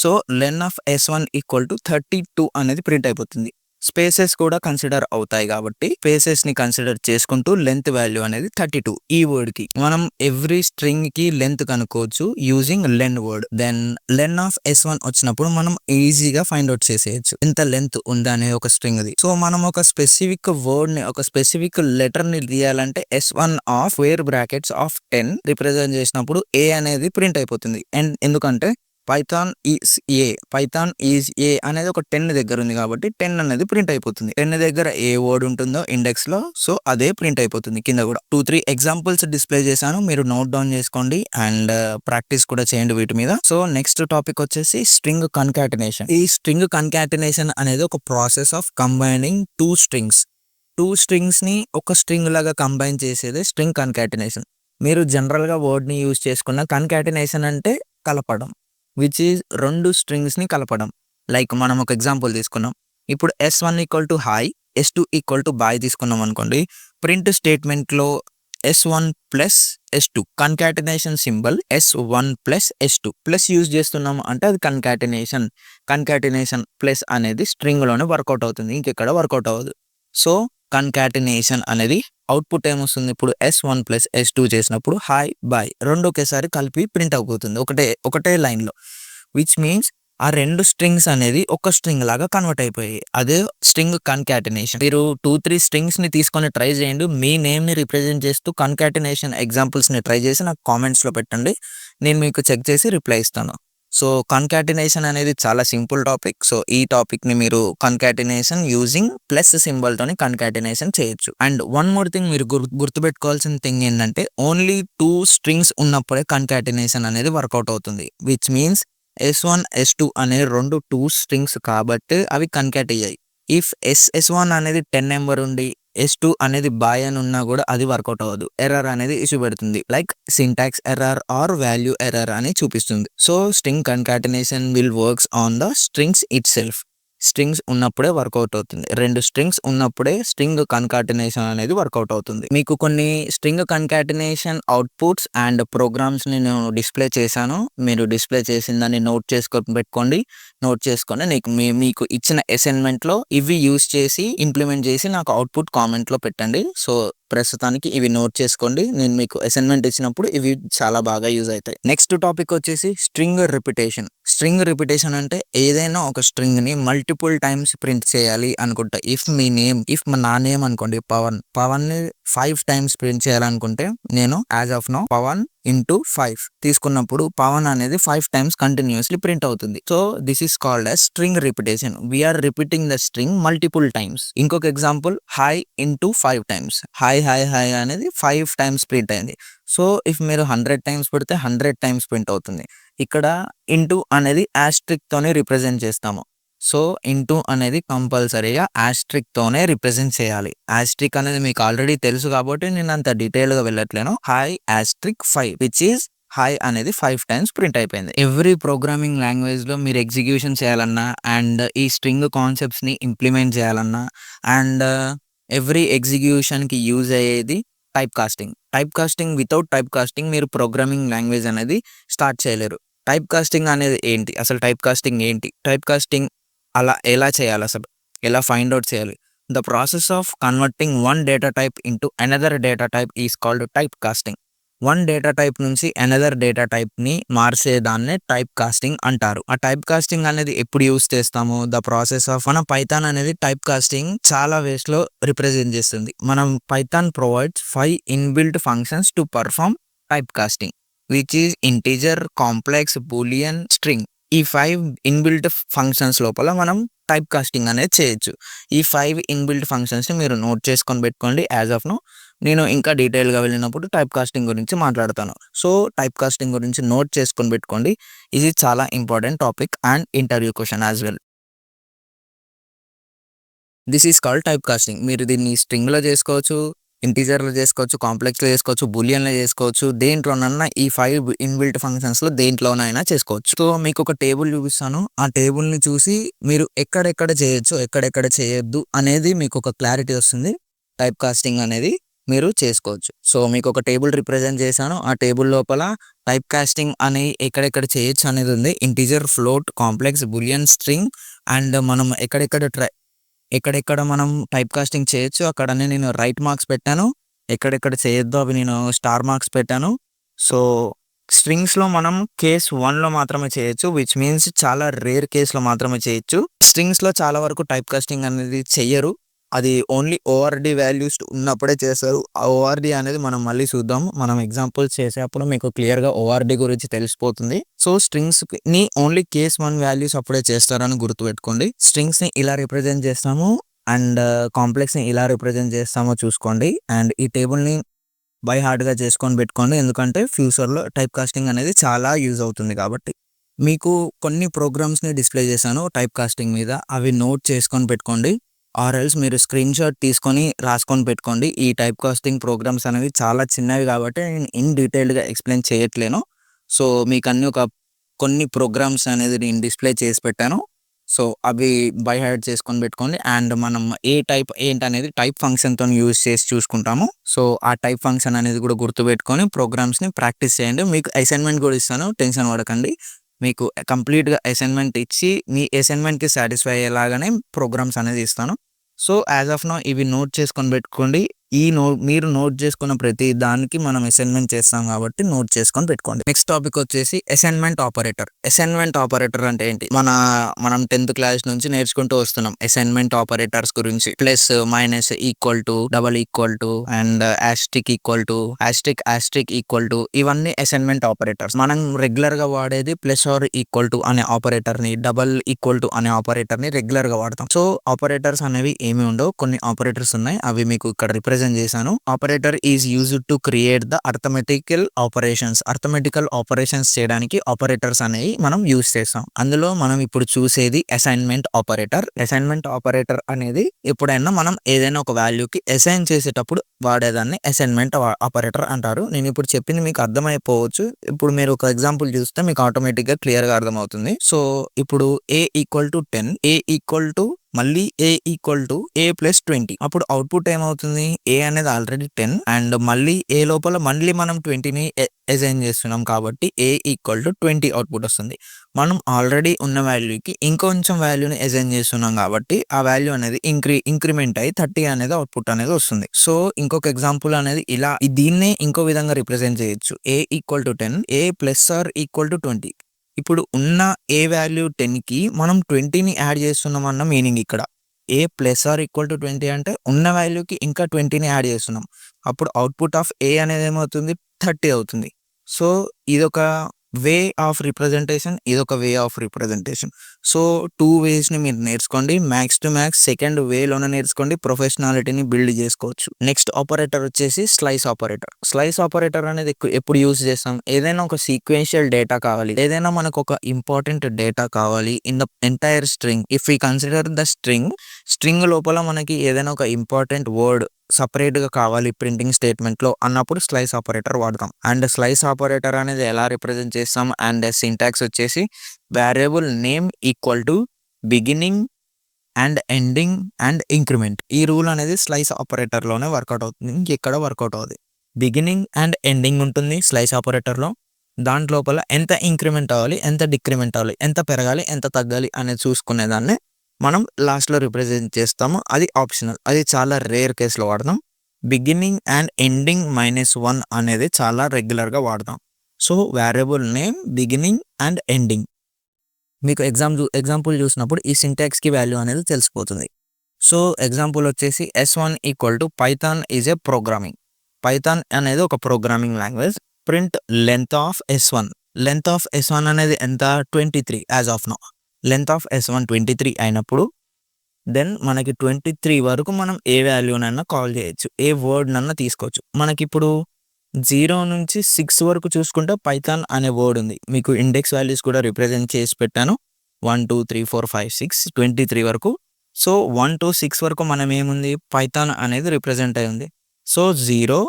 so len of S1 equal to 32 అనేది ప్రింట్ అయిపోతుంది. స్పేసెస్ కూడా కన్సిడర్ అవుతాయి కాబట్టి స్పేసెస్ ని కన్సిడర్ చేసుకుంటూ లెంత్ వాల్యూ అనేది 32. ఈ వర్డ్ కి మనం ఎవ్రీ స్ట్రింగ్ కి లెంత్ కనుక్కోవచ్చు using len word. Then len of S1 వచ్చినప్పుడు మనం ఈజీగా ఫైండ్ అవుట్ చేసేయచ్చు ఎంత లెంత్ ఉంది అనే ఒక స్ట్రింగ్ ది. సో మనం ఒక స్పెసిఫిక్ వర్డ్ ని, ఒక స్పెసిఫిక్ లెటర్ ని తీయాలంటే S1 of square brackets of 10 represent చేసినప్పుడు ఏ అనేది ప్రింట్ అయిపోతుంది. అండ్ ఎందుకంటే పైథాన్ ఈజ్ ఏ అనేది ఒక 10 దగ్గర ఉంది కాబట్టి 10 అనేది ప్రింట్ అయిపోతుంది. 10 దగ్గర ఏ వర్డ్ ఉంటుందో ఇండెక్స్ లో సో అదే ప్రింట్ అయిపోతుంది. కింద కూడా 2-3 ఎగ్జాంపుల్స్ డిస్ప్లే చేశాను, మీరు నోట్ డౌన్ చేసుకోండి అండ్ ప్రాక్టీస్ కూడా చేయండి వీటి మీద. సో నెక్స్ట్ టాపిక్ వచ్చేసి స్ట్రింగ్ కన్కాటినేషన్. ఈ స్ట్రింగ్ కన్కాటినేషన్ అనేది ఒక process of combining two strings ని ఒక స్ట్రింగ్ లాగా కంబైన్ చేసేది స్ట్రింగ్ కన్కాటినేషన్. మీరు జనరల్ గా వర్డ్ ని యూజ్ చేసుకున్న కన్కాటినేషన్ అంటే కలపడం, విచ్ ఈజ్ 2 స్ట్రింగ్స్ ని కలపడం. లైక్ మనం ఒక ఎగ్జాంపుల్ తీసుకున్నాం. ఇప్పుడు S1 equal to hi, S2 equal to bye తీసుకున్నాం అనుకోండి. ప్రింట్ స్టేట్మెంట్ లో S1 plus S2 concatenation symbol S1 plus S2 plus use చేస్తున్నాం అంటే అది కన్కాటినేషన్ ప్లస్ అనేది స్ట్రింగ్ లోనే వర్కౌట్ అవుతుంది, ఇంకెక్కడ వర్కౌట్ అవ్వదు. సో కన్కాటినేషన్ అనేది అవుట్పుట్ ఏమొస్తుంది, ఇప్పుడు S1 ప్లస్ S2 చేసినప్పుడు హాయ్ బాయ్ రెండు ఒకేసారి కలిపి ప్రింట్ అయిపోతుంది ఒకటే లైన్ లో, విచ్ మీన్స్ ఆ 2 స్ట్రింగ్స్ అనేది ఒక స్ట్రింగ్ లాగా కన్వర్ట్ అయిపోయాయి. అదే స్ట్రింగ్ కన్కాటినేషన్. మీరు 2-3 స్ట్రింగ్స్ ని తీసుకొని ట్రై చేయండి. మీ నేమ్ ని రిప్రజెంట్ చేస్తూ కన్కాటినేషన్ ఎగ్జాంపుల్స్ ని ట్రై చేసి నాకు కామెంట్స్ లో పెట్టండి, నేను మీకు చెక్ చేసి రిప్లై ఇస్తాను. సో కన్కాటినేషన్ అనేది చాలా సింపుల్ టాపిక్. సో ఈ టాపిక్ ని మీరు కన్కాటినేషన్ యూజింగ్ ప్లస్ సింబల్ తోని కన్కాటినేషన్ చేయొచ్చు. అండ్ వన్ మోర్ థింగ్ మీరు గుర్తుపెట్టుకోవాల్సిన థింగ్ ఏంటంటే ఓన్లీ 2 స్ట్రింగ్స్ ఉన్నప్పుడే కన్కాటినేషన్ అనేది వర్కౌట్ అవుతుంది, విచ్ మీన్స్ S1 S2 అనే 2 స్ట్రింగ్స్ కాబట్టి అవి కన్కాట్ అయ్యాయి. ఇఫ్ S1 అనేది 10 నెంబర్ ఉండి S2 అనేది బాయ్ అని ఉన్నా కూడా అది వర్కౌట్ అవ్వదు, ఎర్రర్ అనేది ఇష్యూ పెడుతుంది. Like syntax error or value error అని చూపిస్తుంది. So string concatenation will works on the strings it self. Strings ఉన్నప్పుడే వర్కౌట్ అవుతుంది. 2 స్ట్రింగ్స్ ఉన్నప్పుడే స్ట్రింగ్ కన్కాటినేషన్ అనేది వర్కౌట్ అవుతుంది. మీకు కొన్ని string concatenation outputs and programs ని నేను డిస్ప్లే చేశాను. మీరు డిస్ప్లే చేసిన దాన్ని నోట్ చేసుకొని పెట్టుకోండి. నోట్ చేసుకొని మీకు ఇచ్చిన అసైన్మెంట్ లో ఇవి యూజ్ చేసి ఇంప్లిమెంట్ చేసి నాకు అవుట్పుట్ కామెంట్ లో పెట్టండి. సో ప్రస్తుతానికి ఇవి నోట్ చేసుకోండి, నేను మీకు అసైన్మెంట్ ఇచ్చినప్పుడు ఇవి చాలా బాగా యూజ్ అవుతాయి. నెక్స్ట్ టాపిక్ వచ్చేసి స్ట్రింగ్ రిపిటేషన్. స్ట్రింగ్ రిపిటేషన్ అంటే ఏదైనా ఒక స్ట్రింగ్ ని మల్టిపుల్ టైమ్స్ ప్రింట్ చేయాలి అనుకుంటా. ఇఫ్ నా నేమ్ అనుకోండి పవన్ ని 5 టైమ్స్ ప్రింట్ చేయాలనుకుంటే నేను as of now Pavan into 5 తీసుకున్నప్పుడు పవన్ అనేది 5 టైమ్స్ కంటిన్యూస్లీ ప్రింట్ అవుతుంది. So this is called as string repetition. We are repeating the string multiple times. ఇంకొక example hi into 5 times. Hi అనేది 5 టైమ్స్ ప్రింట్ అయింది. సో ఇఫ్ మీరు 100 times పెడితే 100 టైమ్స్ ప్రింట్ అవుతుంది. ఇక్కడ ఇంటూ అనేది ఆస్ట్రిక్ తోనే రిప్రజెంట్ చేస్తాము. సో ఇంటూ అనేది కంపల్సరీగా ఆస్ట్రిక్ తోనే రిప్రజెంట్ చేయాలి. ఆస్ట్రిక్ అనేది మీకు ఆల్రెడీ తెలుసు కాబట్టి నేను అంత డీటెయిల్ గా వెళ్ళట్లేను. Hi asterisk 5 which is hi అనేది 5 టైమ్స్ ప్రింట్ అయిపోయింది. ఎవ్రీ ప్రోగ్రామింగ్ లాంగ్వేజ్ లో మీరు ఎగ్జిక్యూషన్ చేయాలన్నా అండ్ ఈ స్ట్రింగ్ కాన్సెప్ట్స్ ని ఇంప్లిమెంట్ చేయాలన్నా అండ్ ఎవ్రీ ఎగ్జిక్యూషన్ కి యూజ్ అయ్యేది type casting. Without type casting మీరు ప్రోగ్రామింగ్ లాంగ్వేజ్ అనేది స్టార్ట్ చేయలేరు. టైప్ కాస్టింగ్ అనేది ఏంటి, అసలు టైప్ కాస్టింగ్ ఏంటి, టైప్ కాస్టింగ్ అలా ఎలా చేయాలి, అసలు ఎలా ఫైండ్ అవుట్ చేయాలి? The process of converting one data type into another data type is called type casting. One data type నుంచి అనదర్ డేటా టైప్‌ని మార్చేదాన్నే టైప్ కాస్టింగ్ అంటారు. ఆ టైప్ కాస్టింగ్ అనేది ఎప్పుడు యూజ్ చేస్తాము? ద ప్రాసెస్ ఆఫ్ మన పైథాన్ అనేది టైప్ కాస్టింగ్ చాలా వేస్‌లో రిప్రజెంట్ చేస్తుంది. మనం Python provides 5 inbuilt functions to perform type casting which is integer, complex, Boolean, string. ఈ 5 ఇన్‌బిల్ట్ ఫంక్షన్స్ లోపల మనం టైప్ కాస్టింగ్ అనేది చేయొచ్చు. ఈ 5 ఇన్‌బిల్ట్ ఫంక్షన్స్‌ని మీరు నోట్ చేసుకొని పెట్టుకోండి యాస్ ఆఫ్ నౌ. నేను ఇంకా డీటెయిల్‌గా వెళ్ళినప్పుడు టైప్ కాస్టింగ్ గురించి మాట్లాడతాను. సో, టైప్ కాస్టింగ్ గురించి నోట్ చేసుకొని పెట్టుకోండి. ఇది చాలా important topic and interview question as well. This is called type casting. మీరు దీన్ని స్ట్రింగ్‌లో చేసుకోవచ్చు, ఇంటిజర్‌లో చేసుకోవచ్చు, కాంప్లెక్స్‌లో చేసుకోవచ్చు, బూలియన్‌లో చేసుకోవచ్చు. దేంట్లోనన్నా ఈ 5 ఇన్‌బిల్ట్ ఫంక్షన్స్‌లో దేంట్లోనైనా చేసుకోవచ్చు. సో, మీకొక టేబుల్ చూపిస్తాను. ఆ టేబుల్‌ని చూసి మీరు ఎక్కడెక్కడ చేయొచ్చు, ఎక్కడెక్కడ చేయొద్దు అనేది మీకొక క్లారిటీ వస్తుంది. టైప్ కాస్టింగ్ అనేది మీరు చేసుకోవచ్చు. సో, మీకొక టేబుల్ రిప్రజెంట్ చేశాను. ఆ టేబుల్ లోపల టైప్ కాస్టింగ్ అని ఎక్కడెక్కడ చేయొచ్చు అనేది ఉంది. Integer, float, complex, Boolean, string and మనం ఎక్కడెక్కడ మనం టైప్ కాస్టింగ్ చేయొచ్చు అక్కడనే నేను రైట్ మార్క్స్ పెట్టాను. ఎక్కడెక్కడ చేయొద్దో అవి నేను స్టార్ మార్క్స్ పెట్టాను. సో, స్ట్రింగ్స్‌లో మనం కేస్ 1లో మాత్రమే చేయొచ్చు. విచ్ మీన్స్ చాలా రేర్ కేస్‌లో మాత్రమే చేయొచ్చు. స్ట్రింగ్స్‌లో చాలా వరకు టైప్ కాస్టింగ్ అనేది చెయ్యరు. అది ఓన్లీ ఓఆర్‌డి వాల్యూస్ ఉన్నప్పుడే చేస్తారు. ఆ ఓఆర్‌డి అనేది మనం మళ్ళీ చూద్దాం. మనం ఎగ్జాంపుల్స్ చేసేప్పుడు మీకు క్లియర్‌గా ఓఆర్‌డి గురించి తెలిసిపోతుంది. సో, స్ట్రింగ్స్‌ని ఓన్లీ కేస్ 1 వాల్యూస్ అప్పుడే చేస్తారని గుర్తుపెట్టుకోండి. స్ట్రింగ్స్‌ని ఇలా రిప్రజెంట్ చేస్తాము అండ్ కాంప్లెక్స్‌ని ఇలా రిప్రజెంట్ చేస్తామో చూసుకోండి. అండ్ ఈ టేబుల్‌ని బై హార్ట్‌గా చేసుకొని పెట్టుకోండి. ఎందుకంటే ఫ్యూచర్‌లో టైప్ కాస్టింగ్ అనేది చాలా యూజ్ అవుతుంది కాబట్టి. మీకు కొన్ని ప్రోగ్రామ్స్‌ని డిస్‌ప్లే చేశాను టైప్ కాస్టింగ్ మీద. అవి నోట్ చేసుకొని పెట్టుకోండి. ఆర్ ఎల్స్ మీరు స్క్రీన్‌షాట్ తీసుకొని రాసుకొని పెట్టుకోండి. ఈ టైప్ కాస్టింగ్ ప్రోగ్రామ్స్ అనేవి చాలా చిన్నవి కాబట్టి నేను ఇన్ డీటెయిల్డ్‌గా ఎక్స్‌ప్లెయిన్ చేయట్లేను. సో, మీకన్నీ కొన్ని ప్రోగ్రామ్స్ అనేది నేను డిస్‌ప్లే చేసి పెట్టాను. సో, అవి బై హార్ట్ చేసుకొని పెట్టుకోండి. అండ్ మనం ఏ టైప్ ఏంటనేది టైప్ ఫంక్షన్‌తోని యూజ్ చేసి చూసుకుంటాము. సో, ఆ టైప్ ఫంక్షన్ అనేది కూడా గుర్తుపెట్టుకొని ప్రోగ్రామ్స్‌ని ప్రాక్టీస్ చేయండి. మీకు అసైన్‌మెంట్ కూడా ఇస్తాను. టెన్షన్ పడకండి. మీకు కంప్లీట్‌గా అసైన్‌మెంట్ ఇచ్చి మీ అసైన్‌మెంట్‌కి సాటిస్ఫై అయ్యేలాగానే ప్రోగ్రామ్స్ అనేది ఇస్తాను. సో, యాస్ ఆఫ్ నౌ ఇవి నోట్ చేసుకొని పెట్టుకోండి. మీరు నోట్ చేసుకున్న ప్రతి దానికి మనం అసైన్‌మెంట్ చేస్తాం కాబట్టి నోట్ చేసుకొని పెట్టుకోండి. నెక్స్ట్ టాపిక్ వచ్చేసి అసైన్‌మెంట్ ఆపరేటర్. అసైన్‌మెంట్ ఆపరేటర్ అంటే ఏంటి? మనం 10థ్ క్లాస్ నుంచి నేర్చుకుంటూ వస్తున్నాం అసైన్‌మెంట్ ఆపరేటర్స్ గురించి. Plus, minus, equal to, double equal to and asterisk equal to, asterisk equal to ఇవన్నీ అసైన్‌మెంట్ ఆపరేటర్స్. మనం రెగ్యులర్‌గా వాడేది ప్లస్ ఆర్ ఈక్వల్ టు అనే ఆపరేటర్‌ని, డబుల్ ఈక్వల్ టు అనే ఆపరేటర్‌ని రెగ్యులర్‌గా వాడతాం. సో, ఆపరేటర్స్ అనేవి ఏమి ఉండవు. కొన్ని ఆపరేటర్స్ ఉన్నాయి. అవి మీకు ఇక్కడ రిప్రజెంట్ చేశాను. Operator is used to create the arithmetical operations చేయడానికి ఆపరేటర్స్ అనేవి మనం యూజ్ చేస్తాం. అందులో మనం ఇప్పుడు చూసేది అసైన్‌మెంట్ ఆపరేటర్. అసైన్‌మెంట్ ఆపరేటర్ అనేది ఎప్పుడైనా మనం ఏదైనా ఒక వాల్యూకి అసైన్ చేసేటప్పుడు వాడేదాన్ని అసైన్‌మెంట్ ఆపరేటర్ అంటారు. నేను ఇప్పుడు చెప్పింది మీకు అర్థమైపోవచ్చు. ఇప్పుడు మీరు ఒక ఎగ్జాంపుల్ చూస్తే మీకు ఆటోమేటిక్‌గా క్లియర్‌గా అర్థమవుతుంది. సో, ఇప్పుడు a equal to 10, a equal to మళ్ళీ a equal to a plus 20 అప్పుడు అవుట్‌పుట్ ఏమవుతుంది? ఏ అనేది ఆల్రెడీ 10 అండ్ మళ్ళీ ఏ లోపల మళ్ళీ మనం 20ని అసైన్ చేస్తున్నాం కాబట్టి ఏ ఈక్వల్ టు 20 అవుట్‌పుట్ వస్తుంది. మనం ఆల్రెడీ ఉన్న వాల్యూకి ఇంకొంచెం వాల్యూని అసైన్ చేస్తున్నాం కాబట్టి ఆ వాల్యూ అనేది ఇంక్రిమెంట్ అయ్యి 30 అనేది అవుట్‌పుట్ అనేది వస్తుంది. సో, ఇంకొక ఎగ్జాంపుల్ అనేది దీన్నే ఇంకో విధంగా రిప్రజెంట్ చేయొచ్చు. A equal to 10, a plus or equal to 20. ఇప్పుడు ఉన్న ఏ వాల్యూ 10కి మనం 20ని యాడ్ చేస్తున్నాం అన్న మీనింగ్ ఇక్కడ. ఏ ప్లస్ ఆర్ ఈక్వల్ టు 20 అంటే ఉన్న వాల్యూకి ఇంకా 20ని యాడ్ చేస్తున్నాం. అప్పుడు అవుట్‌పుట్ ఆఫ్ ఏ అనేది ఏమవుతుంది? 30 అవుతుంది. సో, ఇదొక వే ఆఫ్ రిప్రజెంటేషన్. ఇదొక వే ఆఫ్ రిప్రజెంటేషన్. సో, 2 వేస్‌ని మీరు నేర్చుకోండి. మ్యాక్స్ టు మ్యాక్స్ సెకండ్ వేలోనే నేర్చుకోండి. ప్రొఫెషనాలిటీని బిల్డ్ చేసుకోవచ్చు. నెక్స్ట్ ఆపరేటర్ వచ్చేసి స్లైస్ ఆపరేటర్. స్లైస్ ఆపరేటర్ అనేది ఎప్పుడు యూజ్ చేస్తాం? ఏదైనా ఒక సీక్వెన్షియల్ డేటా కావాలి. ఏదైనా మనకు ఒక ఇంపార్టెంట్ డేటా కావాలి in the entire string. If we consider the string లోపల మనకి ఏదైనా ఒక ఇంపార్టెంట్ వర్డ్ సెపరేట్‌గా కావాలి ప్రింటింగ్ స్టేట్మెంట్‌లో అన్నప్పుడు స్లైస్ ఆపరేటర్ వాడతాం. అండ్ స్లైస్ ఆపరేటర్ అనేది ఎలా రిప్రజెంట్ చేస్తాం అండ్ సింటాక్స్ వచ్చేసి variable name equal to beginning and ending and increment. ఈ రూల్ అనేది స్లైస్ ఆపరేటర్‌లోనే వర్కౌట్ అవుతుంది. ఇంకెక్కడ వర్కౌట్ అవ్వదు. బిగినింగ్ అండ్ ఎండింగ్ ఉంటుంది స్లైస్ ఆపరేటర్‌లో. దాంట్లోపల ఎంత ఇంక్రిమెంట్ అవ్వాలి, ఎంత డిక్రిమెంట్ అవ్వాలి, ఎంత పెరగాలి, ఎంత తగ్గాలి అనేది చూసుకునేదాన్ని మనం లాస్ట్‌లో రిప్రజెంట్ చేస్తాము. అది ఆప్షనల్. అది చాలా రేర్ కేస్‌లో వాడతాం. బిగినింగ్ అండ్ ఎండింగ్ -1 అనేది చాలా రెగ్యులర్గా వాడతాం. So variable name beginning and ending. మీకు ఎగ్జాంపుల్ చూసినప్పుడు ఈ సింటాక్స్కి వాల్యూ అనేది తెలిసిపోతుంది. సో ఎగ్జాంపుల్ వచ్చేసి S1 equal to Python is A programming. Python అనేది ఒక programming language. Print length of S1. Length of S1 అనేది ఎంత? 23 as of now. Length of S1 23 అయినప్పుడు దెన్ మనకి 23 వరకు మనం ఏ వాల్యూనన్నా కాల్ చేయొచ్చు, ఏ వర్డ్నన్నా తీసుకోవచ్చు. మనకిప్పుడు 0 నుంచి 6 వరకు చూసుకుంటే పైథాన్ అనే వర్డ్ ఉంది. మీకు ఇండెక్స్ వాల్యూస్ కూడా రిప్రజెంట్ చేసి పెట్టాను. 1 2 3 4 5 6 23 వరకు. సో 1 to 6 వరకు మనం ఏముంది? పైథాన్ అనేది రిప్రజెంట్ అయి ఉంది. సో 0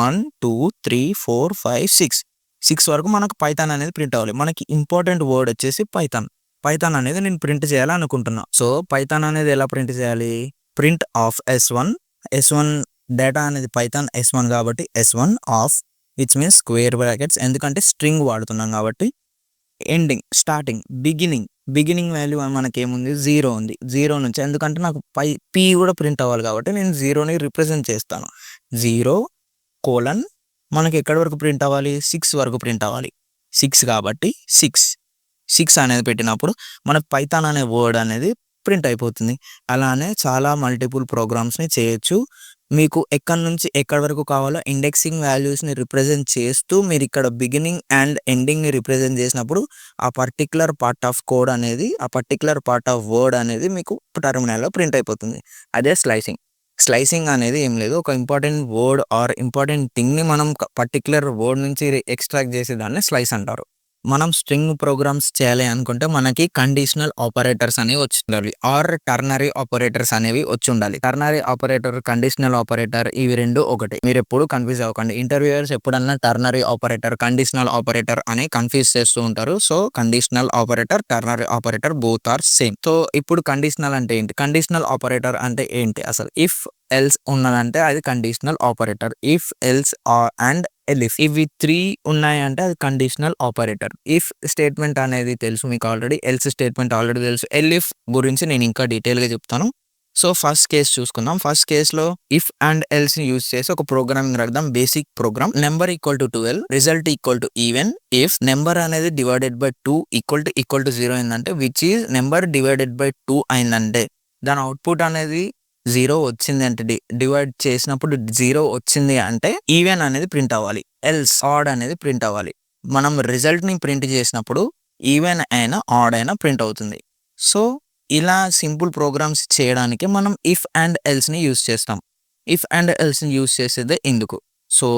1 2 3 4 5 6 వరకు మనకు పైథాన్ అనేది ప్రింట్ అవ్వాలి. మనకి ఇంపార్టెంట్ వర్డ్ వచ్చేసి పైథాన్. పైథాన్ అనేది నేను ప్రింట్ చేయాలనుకుంటున్నా. సో పైథాన్ అనేది ఎలా ప్రింట్ చేయాలి? ప్రింట్ ఆఫ్ S1 డేటా అనేది పైథాన్ S1 కాబట్టి S1 of which means square brackets, ఎందుకంటే స్ట్రింగ్ వాడుతున్నాం కాబట్టి. ఎండింగ్, స్టార్టింగ్, బిగినింగ్ వాల్యూ మనకేముంది? 0 ఉంది. 0 నుంచి, ఎందుకంటే నాకు పీ కూడా ప్రింట్ అవ్వాలి కాబట్టి నేను 0ని రిప్రజెంట్ చేస్తాను. 0 కోలన్ మనకి ఎక్కడి వరకు ప్రింట్ అవ్వాలి? 6 వరకు ప్రింట్ అవ్వాలి. 6 కాబట్టి 6 అనేది పెట్టినప్పుడు మనకు పైథాన్ అనే వర్డ్ అనేది ప్రింట్ అయిపోతుంది. అలానే చాలా మల్టిపుల్ ప్రోగ్రామ్స్ని చేయొచ్చు. మీకు ఎక్కడి నుంచి ఎక్కడి వరకు కావాలో ఇండెక్సింగ్ వాల్యూస్ని రిప్రజెంట్ చేస్తూ మీరు ఇక్కడ బిగినింగ్ అండ్ ఎండింగ్ని రిప్రజెంట్ చేసినప్పుడు ఆ పర్టికులర్ పార్ట్ ఆఫ్ కోడ్ అనేది, ఆ పర్టికులర్ పార్ట్ ఆఫ్ వర్డ్ అనేది మీకు టెర్మినల్లో ప్రింట్ అయిపోతుంది. అదే స్లైసింగ్ అనేది ఏం లేదు, ఒక ఇంపార్టెంట్ వర్డ్ ఆర్ ఇంపార్టెంట్ థింగ్ని మనం పర్టికులర్ వర్డ్ నుంచి ఎక్స్ట్రాక్ట్ చేసే దాన్ని స్లైస్ అంటారు. మనం స్ట్రింగ్ ప్రోగ్రామ్స్ చేయాలి అనుకుంటే మనకి కండిషనల్ ఆపరేటర్స్ అనేవి వచ్చి ఉండాలి, ఆర్ టర్నరీ ఆపరేటర్స్ అనేవి వచ్చి ఉండాలి. టర్నరీ ఆపరేటర్, కండిషనల్ ఆపరేటర్ ఇవి రెండు ఒకటి. మీరు ఎప్పుడు కన్ఫ్యూజ్ అవ్వకండి. ఇంటర్వ్యూయర్స్ ఎప్పుడన్నా టర్నరీ ఆపరేటర్, కండిషనల్ ఆపరేటర్ అని కన్ఫ్యూజ్ చేస్తూ ఉంటారు. So conditional operator, ternary operator both are same. So ఇప్పుడు కండిషనల్ అంటే ఏంటి? కండిషనల్ ఆపరేటర్ అంటే ఏంటి అసలు? ఇఫ్ ఎల్స్ ఉన్నదంటే అది conditional operator. If else and elif ఇవి 3 ఉన్నాయంటే అది కండిషనల్ ఆపరేటర్. ఇఫ్ స్టేట్మెంట్ అనేది తెలుసు మీకు ఆల్రెడీ, ఎల్స్ స్టేట్మెంట్ ఆల్రెడీ తెలుసు. ఎలిఫ్ గురించి నేను ఇంకా డీటెయిల్గా చెప్తాను. సో ఫస్ట్ కేస్ చూసుకుందాం. ఫస్ట్ కేసులో ఇఫ్ అండ్ ఎల్స్ ని యూజ్ చేసి ఒక ప్రోగ్రామింగ్ రాద్దాం. Basic program. Number equal to 12, result equal to even if number అనేది డివైడెడ్ బై 2 ఈక్వల్ టు 0 అయిందంటే, which is number divided by 2 అయిందంటే దాని అవుట్పుట్ అనేది 0 వచ్చింది అంటే, డివైడ్ చేసినప్పుడు 0 వచ్చింది అంటే ఈవెన్ అనేది ప్రింట్ అవ్వాలి, ఎల్స్ ఆడ్ అనేది ప్రింట్ అవ్వాలి. మనం రిజల్ట్ ని ప్రింట్ చేసినప్పుడు ఈవెన్ అయినా ఆడ్ అయినా ప్రింట్ అవుతుంది. సో ఇలా సింపుల్ ప్రోగ్రామ్స్ చేయడానికి మనం ఇఫ్ అండ్ ఎల్స్ ని యూజ్ చేస్తాం. ఇఫ్ అండ్ ఎల్స్ ని యూజ్ చేసేది ఎందుకు? సో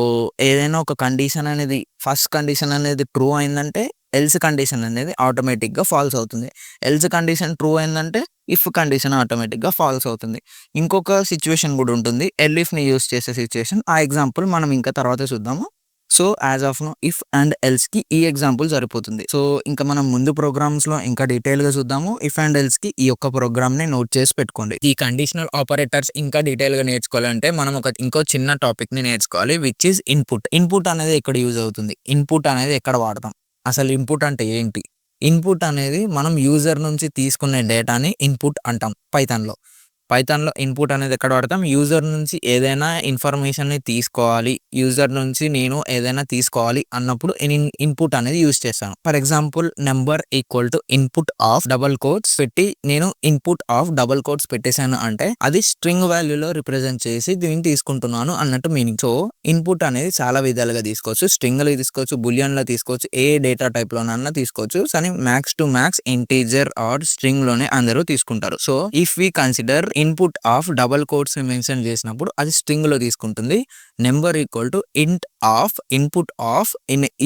ఏదైనా ఒక కండిషన్ అనేది, ఫస్ట్ కండిషన్ అనేది ట్రూ అయిందంటే ఎల్స్ కండిషన్ అనేది ఆటోమేటిక్గా ఫాల్స్ అవుతుంది. ఎల్స్ కండిషన్ ట్రూ అయిందంటే ఇఫ్ కండిషన్ ఆటోమేటిక్గా ఫాల్స్ అవుతుంది. ఇంకొక సిచ్యువేషన్ కూడా ఉంటుంది, ఎల్ఇఫ్ని యూజ్ చేసే సిచ్యువేషన్. ఆ ఎగ్జాంపుల్ మనం ఇంకా తర్వాత చూద్దాము. So as of now if and ఎల్స్కి ఈ ఎగ్జాంపుల్ సరిపోతుంది. సో ఇంకా మనం ముందు ప్రోగ్రామ్స్లో ఇంకా డీటెయిల్గా చూద్దాము. ఇఫ్ అండ్ ఎల్స్కి ఈ యొక్క ప్రోగ్రామ్ని నోట్ చేసి పెట్టుకోండి. ఈ కండిషనల్ ఆపరేటర్స్ ఇంకా డీటెయిల్గా నేర్చుకోవాలంటే మనం ఇంకో చిన్న టాపిక్ని నేర్చుకోవాలి, విచ్ ఈజ్ ఇన్పుట్. ఇన్పుట్ అనేది ఎక్కడ యూజ్ అవుతుంది? ఇన్పుట్ అనేది ఎక్కడ వాడతాం? అసలు ఇన్పుట్ అంటే ఏంటి? ఇన్పుట్ అనేది మనం యూజర్ నుంచి తీసుకునే డేటాని ఇన్పుట్ అంటాం పైథాన్లో. ఇన్పుట్ అనేది ఎక్కడ వాడతాం? యూజర్ నుంచి ఏదైనా ఇన్ఫర్మేషన్ని తీసుకోవాలి, యూజర్ నుంచి నేను ఏదైనా తీసుకోవాలి అన్నప్పుడు ఇన్పుట్ అనేది యూజ్ చేస్తాను. For example number equal to input of double quotes పెట్టి నేను ఇన్పుట్ ఆఫ్ డబల్ కోట్స్ పెట్టేశాను అంటే అది స్ట్రింగ్ వాల్యూలో రిప్రజెంట్ చేసి దీన్ని తీసుకుంటున్నాను అన్నట్టు మీనింగ్. సో ఇన్పుట్ అనేది చాలా విధాలుగా తీసుకోవచ్చు. స్ట్రింగ్లో తీసుకోవచ్చు, బులియన్లో తీసుకోవచ్చు, ఏ డేటా టైప్ లోనన్నా తీసుకోవచ్చు. కానీ max to max integer or string లోనే అందరూ తీసుకుంటారు. So if we consider input of double quotes mention చేసినప్పుడు అది స్ట్రింగ్ లో తీసుకుంటుంది. Number equal to int of input of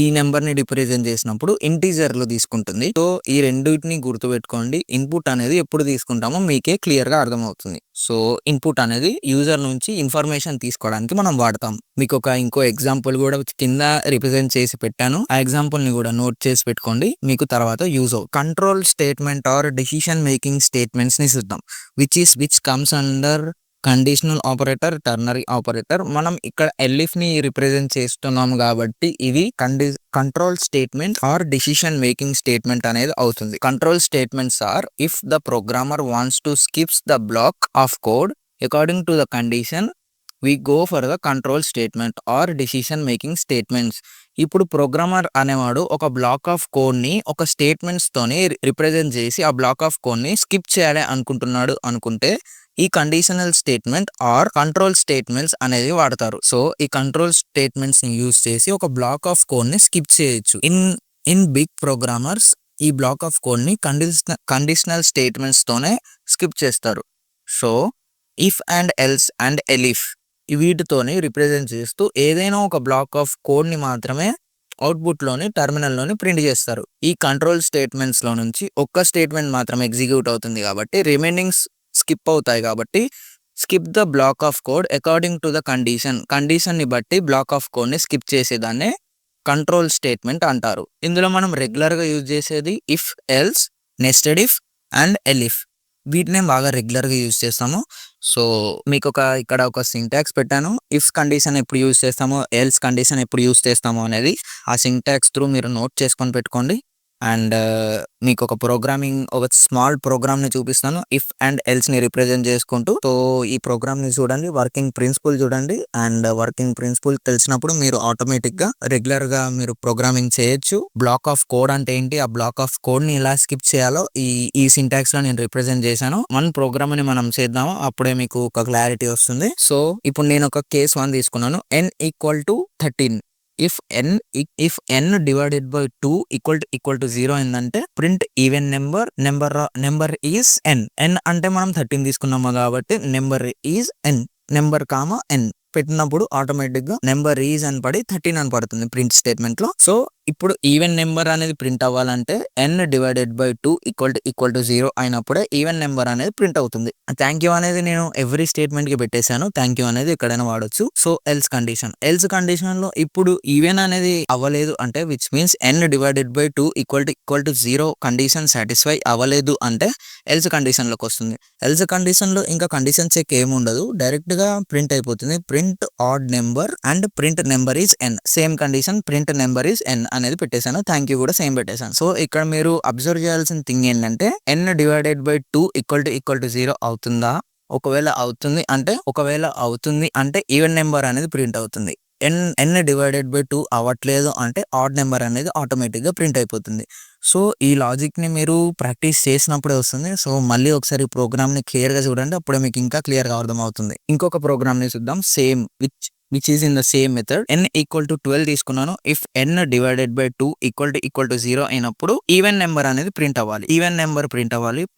ఈ నెంబర్ ని రిప్రజెంట్ చేసినప్పుడు ఇంటీజర్ లో తీసుకుంటుంది. సో ఈ రెండింటిని గుర్తుపెట్టుకోండి. ఇన్పుట్ అనేది ఎప్పుడు తీసుకుంటామో మీకే క్లియర్ గా అర్థమవుతుంది. సో ఇన్పుట్ అనేది యూజర్ నుంచి ఇన్ఫర్మేషన్ తీసుకోవడానికి మనం వాడతాం. మీకు ఇంకో ఎగ్జాంపుల్ కూడా కింద రిప్రజెంట్ చేసి పెట్టాను. ఆ ఎగ్జాంపుల్ ని కూడా నోట్ చేసి పెట్టుకోండి, మీకు తర్వాత యూజ్ అవుతుంది. Control statement or decision making statements ని చూద్దాం, which comes under conditional operator, ternary operator. మనం ఇక్కడ ఎలిఫ్ ని రిప్రజెంట్ చేస్తున్నాం కాబట్టి ఇది control statement or decision making statement అనేది అవుతుంది. Control statements are if the programmer wants to skips the block of code according to the condition we go for the control statement or decision making statements. ఇప్పుడు programmer అనేవాడు ఒక block of కోడ్ని ఒక స్టేట్మెంట్స్తోని represent చేసి ఆ black of కోడ్ని skip చేయాలి అనుకుంటున్నాడు అనుకుంటే ఈ conditional statement or control statements అనేది వాడతారు. సో ఈ కంట్రోల్ స్టేట్మెంట్స్ ని యూజ్ చేసి ఒక బ్లాక్ ఆఫ్ కోడ్ ని స్కిప్ చేయొచ్చు. ఇన్ బిగ్ ప్రోగ్రామర్స్ ఈ బ్లాక్ ఆఫ్ కోడ్ ని కండిషనల్ స్టేట్మెంట్స్ తోనే స్కిప్ చేస్తారు. So if and else and elif వీటితోని రిప్రజెంట్ చేస్తూ ఏదైనా ఒక బ్లాక్ ఆఫ్ కోడ్ ని మాత్రమే అవుట్పుట్ లోని టెర్మినల్ లోని ప్రింట్ చేస్తారు. ఈ కంట్రోల్ స్టేట్మెంట్స్ లో నుంచి ఒక్క స్టేట్మెంట్ మాత్రం ఎగ్జిక్యూట్ అవుతుంది కాబట్టి రిమైనింగ్ స్కిప్ అవుతాయి. కాబట్టి skip the block of code according to the condition ని బట్టి బ్లాక్ ఆఫ్ కోడ్ ని స్కిప్ చేసేదాన్నే కంట్రోల్ స్టేట్మెంట్ అంటారు. ఇందులో మనం రెగ్యులర్ గా యూజ్ చేసేది if, else, nested if and elif. వీటిని బాగా రెగ్యులర్ గా యూజ్ చేస్తాము. సో మీకు ఇక్కడ ఒక సింటాక్స్ పెట్టాను. ఇఫ్ కండిషన్ ఎప్పుడు యూజ్ చేస్తామో, ఎల్స్ కండిషన్ ఎప్పుడు యూజ్ చేస్తామో అనేది ఆ సింటాక్స్ త్రూ మీరు నోట్ చేసుకొని పెట్టుకోండి. అండ్ మీకు ఒక స్మాల్ ప్రోగ్రామ్ ని చూపిస్తాను ఇఫ్ అండ్ ఎల్స్ ని రిప్రజెంట్ చేసుకుంటూ. సో ఈ ప్రోగ్రామ్ ని చూడండి, వర్కింగ్ ప్రిన్సిపల్ చూడండి. అండ్ వర్కింగ్ ప్రిన్సిపల్ తెలిసినప్పుడు మీరు ఆటోమేటిక్ గా రెగ్యులర్ గా మీరు ప్రోగ్రామింగ్ చేయొచ్చు. బ్లాక్ ఆఫ్ కోడ్ అంటే ఏంటి, ఆ బ్లాక్ ఆఫ్ కోడ్ ని ఎలా స్కిప్ చేయాలో ఈ సింటాక్స్ లో నేను రిప్రజెంట్ చేశాను. వన్ ప్రోగ్రామ్ ని మనం చేద్దాము, అప్పుడే మీకు ఒక క్లారిటీ వస్తుంది. సో ఇప్పుడు నేను ఒక కేస్ 1 తీసుకున్నాను. n = 13. if n divided by 2 equal to 0 ఏంటంటే print even number is n అంటే మనం 13 తీసుకున్నాము కాబట్టి నెంబర్ ఈజ్ నెంబర్ n పెట్టినప్పుడు ఆటోమేటిక్ గా నెంబర్ ఈజ్ అని పడి 13 అని పడుతుంది ప్రింట్ స్టేట్మెంట్ లో. సో ఇప్పుడు ఈవెన్ నెంబర్ అనేది ప్రింట్ అవ్వాలంటే n divided by 2 equal to 0 అయినప్పుడే ఈవెన్ నెంబర్ అనేది ప్రింట్ అవుతుంది. థ్యాంక్ యూ అనేది నేను ఎవ్రీ స్టేట్మెంట్ కి పెట్టేశాను. థ్యాంక్ యూ అనేది ఎక్కడైనా వాడొచ్చు. సో ఎల్స్ కండిషన్ లో ఇప్పుడు ఈవెన్ అనేది అవ్వలేదు అంటే which means n divided by 2 equal to 0 condition satisfy అవ్వలేదు అంటే ఎల్స్ కండిషన్ లోకి వస్తుంది. ఎల్స్ కండిషన్ లో ఇంకా కండిషన్ చెక్ ఏముండదు, డైరెక్ట్ గా ప్రింట్ అయిపోతుంది. Print odd number and print number is n. Same condition print number is n అనేది పెట్టేశాను. థ్యాంక్ యూ కూడా సేమ్ పెట్టేశాను. సో ఇక్కడ మీరు అబ్జర్వ్ చేయాల్సిన థింగ్ ఏంటంటే n divided by 2 equal to 0 అవుతుందా? ఒకవేళ అవుతుంది అంటే ఈవెన్ నెంబర్ అనేది ప్రింట్ అవుతుంది. n divided by 2 అవ్వట్లేదు అంటే ఆడ్ నెంబర్ అనేది ఆటోమేటిక్ గా ప్రింట్ అయిపోతుంది. సో ఈ లాజిక్ ని మీరు ప్రాక్టీస్ చేసినప్పుడే వస్తుంది. సో మళ్ళీ ఒకసారి ప్రోగ్రామ్ ని క్లియర్ గా చూడండి, అప్పుడే మీకు ఇంకా క్లియర్ గా అర్థం అవుతుంది. ఇంకొక ప్రోగ్రామ్ ని చూద్దాం, same which is in the same method. n = 12 తీసుకున్నాను. If n divided by 2 equal to 0 అయినప్పుడు ఈవెన్ నెంబర్ అనేది ప్రింట్ అవ్వాలి.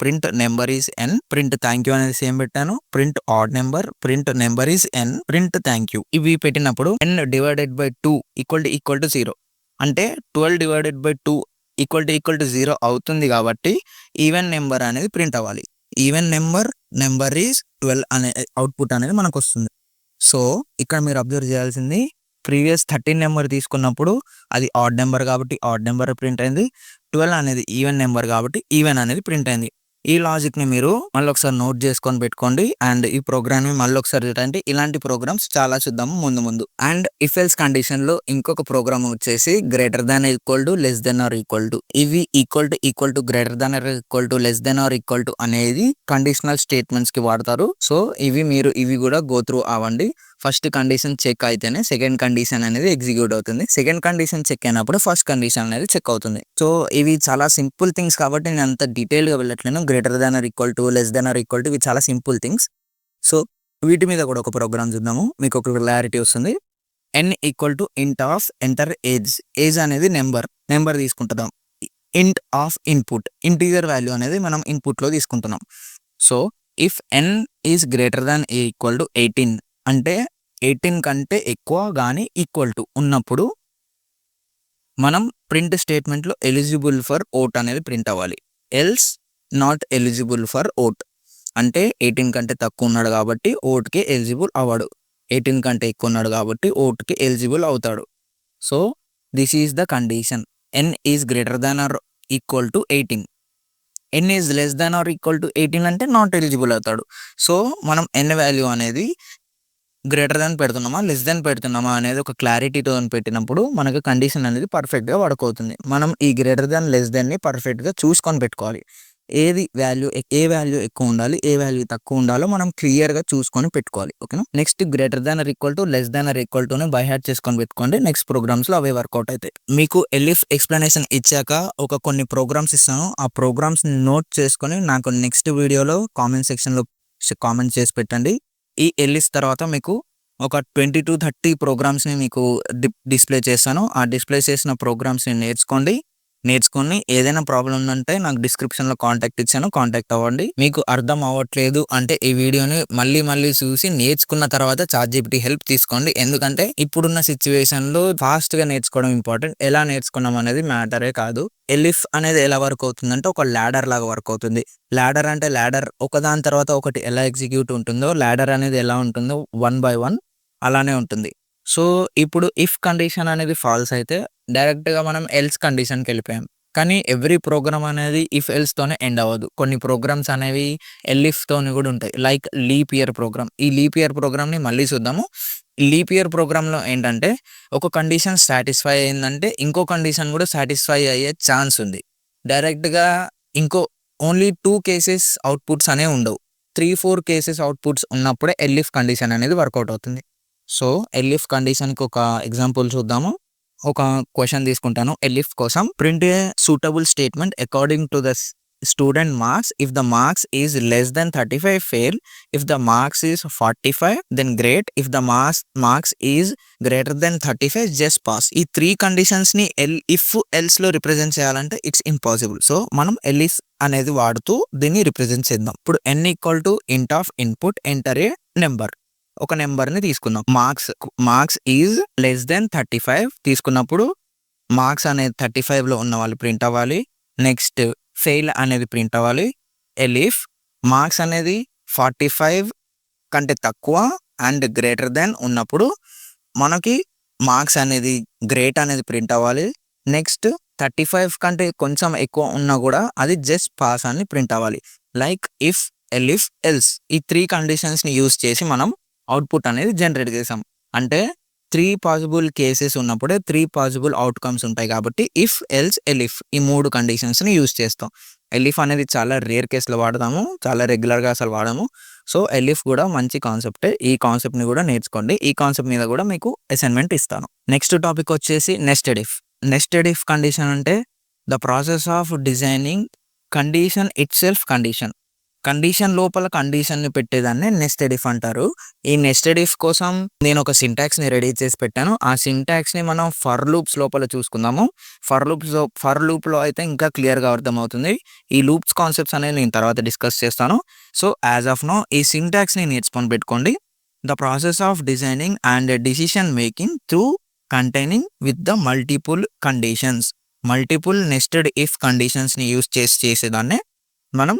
Print number is n. Print thank you అనేది సేమ్ పెట్టాను. Print odd number, print number is n, print thank you. ఇవి పెట్టినప్పుడు n divided by 2 equal to 0 అంటే 12 divided by 2 equal to 0 అవుతుంది కాబట్టి ఈవెన్ నెంబర్ అనేది ప్రింట్ అవ్వాలి. ఈవెన్ నెంబర్ ఈస్ 12 అనే అవుట్పుట్ అనేది మనకు వస్తుంది. సో ఇక్కడ మీరు అబ్జర్వ్ చేయాల్సింది ప్రీవియస్ 13 నెంబర్ తీసుకున్నప్పుడు అది ఆడ్ నెంబర్ కాబట్టి ఆడ్ నెంబర్ ప్రింట్ అయింది. 12 అనేది ఈవెన్ నెంబర్ కాబట్టి ఈవెన్ అనేది ప్రింట్ అయింది. ఈ లాజిక్ ని మీరు మళ్ళీ ఒకసారి నోట్ చేసుకొని పెట్టుకోండి. అండ్ ఈ ప్రోగ్రామ్ ని మళ్ళీ ఒకసారి చూడండి. ఇలాంటి ప్రోగ్రామ్స్ చాలా చూద్దాము ముందు. అండ్ ఇఫ్ ఎల్స్ కండిషన్ లో ఇంకొక ప్రోగ్రామ్ వచ్చేసి greater than equal to less than or equal to. ఇవి equal to greater than or equal to less than or equal to అనేది కండిషనల్ స్టేట్మెంట్స్ కి వాడతారు. సో ఇవి కూడా గో త్రూ అవ్వండి. ఫస్ట్ కండిషన్ చెక్ అయితేనే సెకండ్ కండిషన్ అనేది execute అవుతుంది. సెకండ్ కండిషన్ చెక్ అయినప్పుడు ఫస్ట్ కండిషన్ అనేది చెక్ అవుతుంది. సో ఇవి చాలా సింపుల్ థింగ్స్ కాబట్టి నేను అంత డీటెయిల్ గా వెళ్ళట్లేను. Greater than or equal to, less than or equal to ఇవి చాలా సింపుల్ థింగ్స్. సో వీటి మీద కూడా ఒక ప్రోగ్రామ్ చూద్దాము, మీకు ఒక క్లారిటీ వస్తుంది. n = int of enter age అనేది నెంబర్ తీసుకుంటున్నాం. int of input integer value అనేది మనం ఇన్పుట్ లో తీసుకుంటున్నాం. So if n is greater than equal to 18 అంటే 18 కంటే ఎక్కువ గానీ ఈక్వల్ టు ఉన్నప్పుడు మనం ప్రింట్ స్టేట్మెంట్ లో ఎలిజిబుల్ ఫర్ ఓట్ అనేది ప్రింట్ అవ్వాలి. Else not eligible for vote అంటే 18 కంటే తక్కువ ఉన్నాడు కాబట్టి ఓట్ కి ఎలిజిబుల్ అవ్వడు, 18 కంటే ఎక్కువ ఉన్నాడు కాబట్టి ఓట్ కి ఎలిజిబుల్ అవుతాడు. So this is the condition. n is greater than or equal to 18. n is less than or equal to 18 అంటే నాట్ ఎలిజిబుల్ అవుతాడు. సో మనం n వాల్యూ అనేది గ్రేటర్ దాన్ పెడుతున్నామా లెస్ దాన్ పెడుతున్నామా అనేది ఒక క్లారిటీతో పెట్టినప్పుడు మనకు కండిషన్ అనేది పర్ఫెక్ట్ గా వర్క్ అవుతుంది. మనం ఈ గ్రేటర్ దాన్ లెస్ దాన్ ని పర్ఫెక్ట్ గా చూసుకొని పెట్టుకోవాలి. ఏది వాల్యూ ఏ వాల్యూ ఎక్కువ ఉండాలి, ఏ వాల్యూ తక్కువ ఉండాలో మనం క్లియర్‌గా చూసుకొని పెట్టుకోవాలి. ఓకేనా. Next greater than or equal to, less than or equal టుని బై హార్ట్ చేసుకొని పెట్టుకోండి. నెక్స్ట్ ప్రోగ్రామ్స్‌లో అవే వర్కౌట్ అయితాయి. మీకు ఎలిఫ్ ఎక్స్‌ప్లనేషన్ ఇచ్చాక కొన్ని ప్రోగ్రామ్స్ ఇస్తాను. ఆ ప్రోగ్రామ్స్ నోట్ చేసుకొని నాకు నెక్స్ట్ వీడియోలో కామెంట్ సెక్షన్‌లో కామెంట్ చేసి పెట్టండి. ఈ ఎలిఫ్ తర్వాత మీకు ఒక 20-30 ప్రోగ్రామ్స్‌ని మీకు డిస్‌ప్లే చేస్తాను. ఆ డిస్‌ప్లే చేసిన ప్రోగ్రామ్స్‌ని నేర్చుకొని ఏదైనా ప్రాబ్లమ్ ఉందంటే నాకు డిస్క్రిప్షన్‌లో కాంటాక్ట్ ఇచ్చాను. కాంటాక్ట్ అవ్వండి. మీకు అర్థం అవ్వట్లేదు అంటే ఈ వీడియోని మళ్ళీ చూసి నేర్చుకున్న తర్వాత చాట్‌జీపీటీ హెల్ప్ తీసుకోండి. ఎందుకంటే ఇప్పుడున్న సిట్యుయేషన్‌లో ఫాస్ట్‌గా నేర్చుకోవడం ఇంపార్టెంట్. ఎలా నేర్చుకున్నాం అనేది మ్యాటరే కాదు. ఎలిఫ్ అనేది ఎలా వర్క్ అవుతుందంటే ఒక లాడర్ లాగా వర్క్ అవుతుంది. లాడర్ అంటే ఒకదాని తర్వాత ఒకటి ఎలా ఎగ్జిక్యూట్ ఉంటుందో లాడర్ అనేది ఎలా ఉంటుందో 1 బై 1 అలానే ఉంటుంది. సో, ఇప్పుడు ఇఫ్ కండిషన్ అనేది ఫాల్స్ అయితే డైరెక్ట్‌గా మనం ఎల్స్ కండిషన్‌కెళ్ళిపోయాం. కానీ ఎవ్రీ ప్రోగ్రామ్ అనేది ఇఫ్ ఎల్స్‌తోనే ఎండ్ అవ్వదు. కొన్ని ప్రోగ్రామ్స్ అనేవి ఎలిఫ్‌తోని కూడా ఉంటాయి. Like leap year program. ఈ లీప్ ఇయర్ ప్రోగ్రామ్‌ని మళ్ళీ చూద్దాము. లీప్ ఇయర్ ప్రోగ్రామ్‌లో ఏంటంటే ఒక కండిషన్ సాటిస్ఫై అయిందంటే ఇంకో కండిషన్ కూడా సాటిస్ఫై అయ్యే ఛాన్స్ ఉంది. డైరెక్ట్‌గా ఇంకో ఓన్లీ 2 కేసెస్ అవుట్‌పుట్స్ అనేవి ఉండవు. 3, 4 కేసెస్ అవుట్‌పుట్స్ ఉన్నప్పుడే ఎలిఫ్ కండిషన్ అనేది వర్కౌట్ అవుతుంది. సో, ఎలిఫ్ కండిషన్‌కి ఒక ఎగ్జాంపుల్ చూద్దాము. ఒక క్వెషన్ తీసుకుంటాను. ఎలిఫ్ కోసం print a suitable statement according to the student marks. If the marks is less than 35 fail. If the marks is 45 then great. If the marks is greater than 35 just pass. ఈ 3 కండిషన్స్‌ని if ఎల్స్‌లో represent చేయాలంటే it's impossible. So, మనం elif అనేది వాడుతూ దీన్ని represent చేద్దాం. ఇప్పుడు n equal to int of input enter a number. ఒక నెంబర్‌ని తీసుకుందాం. మార్క్స్ ఈజ్ లెస్ దెన్ 35 తీసుకున్నప్పుడు మార్క్స్ అనేది 35లో ఉన్న వాళ్ళు ప్రింట్ అవ్వాలి. నెక్స్ట్ ఫెయిల్ అనేది ప్రింట్ అవ్వాలి. ఎలిఫ్ మార్క్స్ అనేది 45 కంటే తక్కువ అండ్ గ్రేటర్ దెన్ ఉన్నప్పుడు మనకి మార్క్స్ అనేది గ్రేట్ అనేది ప్రింట్ అవ్వాలి. నెక్స్ట్ 35 కంటే కొంచెం ఎక్కువ ఉన్నా కూడా అది జస్ట్ పాస్ అని ప్రింట్ అవ్వాలి. లైక్ ఇఫ్, ఎలిఫ్, ఎల్స్ ఈ 3 కండిషన్స్‌ని యూజ్ చేసి మనం అవుట్‌పుట్ అనేది జనరేట్ చేసాం. అంటే 3 పాసిబుల్ కేసెస్ ఉన్నప్పుడే 3 పాసిబుల్ అవుట్‌కమ్స్ ఉంటాయి కాబట్టి ఇఫ్, ఎల్స్, ఎలిఫ్ ఈ 3 కండిషన్స్‌ని యూజ్ చేస్తాం. ఎలిఫ్ అనేది చాలా రేర్ కేస్‌లో వాడతాము. చాలా రెగ్యులర్‌గా అసలు వాడము. సో, ఎలిఫ్ కూడా మంచి కాన్సెప్టే. ఈ కాన్సెప్ట్‌ని కూడా నేర్చుకోండి. ఈ కాన్సెప్ట్ మీద కూడా మీకు అసైన్‌మెంట్ ఇస్తాను. నెక్స్ట్ టాపిక్ వచ్చేసి nested if. Nested if condition అంటే the process of designing condition itself condition. Condition లోపల కండిషన్‌ని పెట్టేదాన్నే నెస్టెడ్ ఇఫ్ అంటారు. ఈ నెస్టెడ్ ఇఫ్ కోసం నేను ఒక సింటాక్స్‌ని రెడీ చేసి పెట్టాను. ఆ సింటాక్స్‌ని మనం ఫర్ లూప్స్ లోపల చూసుకుందాము. ఫర్ లూప్‌లో అయితే ఇంకా క్లియర్‌గా అర్థమవుతుంది. ఈ లూప్స్ కాన్సెప్ట్స్ అనేవి నేను తర్వాత డిస్కస్ చేస్తాను. సో, యాజ్ ఆఫ్ నౌ ఈ సింటాక్స్‌ని నేర్చుకొని పెట్టుకోండి. The process of designing and decision making through containing with the multiple conditions. Multiple nested if కండిషన్స్‌ని యూజ్ చేసేదాన్నే మనం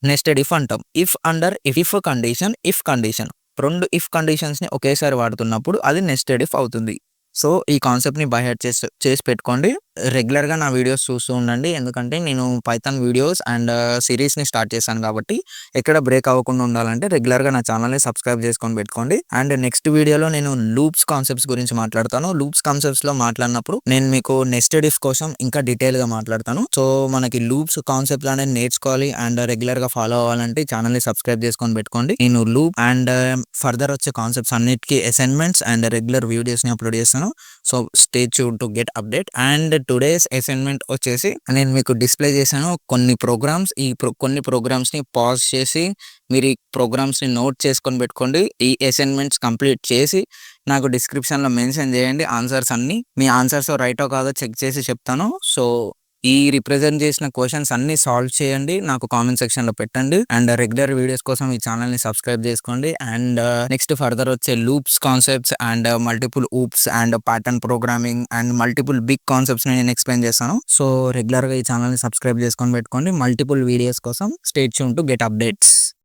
నెస్టెడ్ ఇఫ్ అంటాం. If under if condition, if condition 2 if కండిషన్స్‌ని ఒకేసారి వాడుతున్నప్పుడు అది నెస్టెడ్ ఇఫ్ అవుతుంది. సో, ఈ కాన్సెప్ట్‌ని బై హార్ట్ చేసి పెట్టుకోండి. రెగ్యులర్‌గా నా వీడియోస్ చూస్తూ ఉండండి. ఎందుకంటే నేను పైథాన్ వీడియోస్ అండ్ సిరీస్‌ని స్టార్ట్ చేశాను కాబట్టి ఎక్కడ బ్రేక్ అవ్వకుండా ఉండాలంటే రెగ్యులర్‌గా నా ఛానల్‌ని సబ్స్క్రైబ్ చేసుకొని పెట్టుకోండి. అండ్ నెక్స్ట్ వీడియోలో నేను లూప్స్ కాన్సెప్ట్స్ గురించి మాట్లాడతాను. లూప్స్ కాన్సెప్ట్స్‌లో మాట్లాడినప్పుడు నేను మీకు నెస్టెడ్ ఇఫ్ కోసం ఇంకా డీటెయిల్‌గా మాట్లాడతాను. సో, మనకి లూప్స్ కాన్సెప్ట్స్ అనేది నేర్చుకోవాలి అండ్ రెగ్యులర్‌గా ఫాలో అవ్వాలంటే ఛానల్‌ని సబ్స్క్రైబ్ చేసుకొని పెట్టుకోండి. నేను లూప్ అండ్ ఫర్దర్ వచ్చే కాన్సెప్ట్స్ అన్నిటికీ అసైన్‌మెంట్స్ అండ్ రెగ్యులర్ వీడియోస్‌ని అప్లోడ్ చేస్తాను. So, stay tune to get update. And today's assignment వచ్చేసి నేను మీకు డిస్‌ప్లే చేశాను కొన్ని ప్రోగ్రామ్స్. కొన్ని ప్రోగ్రామ్స్‌ని పాజ్ చేసి మీరు ఈ ప్రోగ్రామ్స్‌ని నోట్ చేసుకొని పెట్టుకోండి. ఈ అసైన్‌మెంట్స్ కంప్లీట్ చేసి నాకు డిస్క్రిప్షన్‌లో మెన్షన్ చేయండి ఆన్సర్స్ అన్నీ. మీ ఆన్సర్స్ రైటో కాదో చెక్ చేసి చెప్తాను. సో, ఈ రిప్రజెంట్ చేసిన క్వెషన్స్ అన్నీ సాల్వ్ చేయండి. నాకు కామెంట్ సెక్షన్‌లో పెట్టండి. అండ్ రెగ్యులర్ వీడియోస్ కోసం ఈ ఛానల్‌ని సబ్స్క్రైబ్ చేసుకోండి. అండ్ నెక్స్ట్ ఫర్దర్ వచ్చే loops concepts and multiple loops and pattern programming and multiple big కాన్సెప్ట్స్‌ని నేను ఎక్స్‌ప్లెయిన్ చేస్తాను. సో, రెగ్యులర్‌గా ఈ ఛానల్‌ని సబ్స్క్రైబ్ చేసుకొని పెట్టుకోండి. మల్టిపుల్ వీడియోస్ కోసం stay tune to get updates.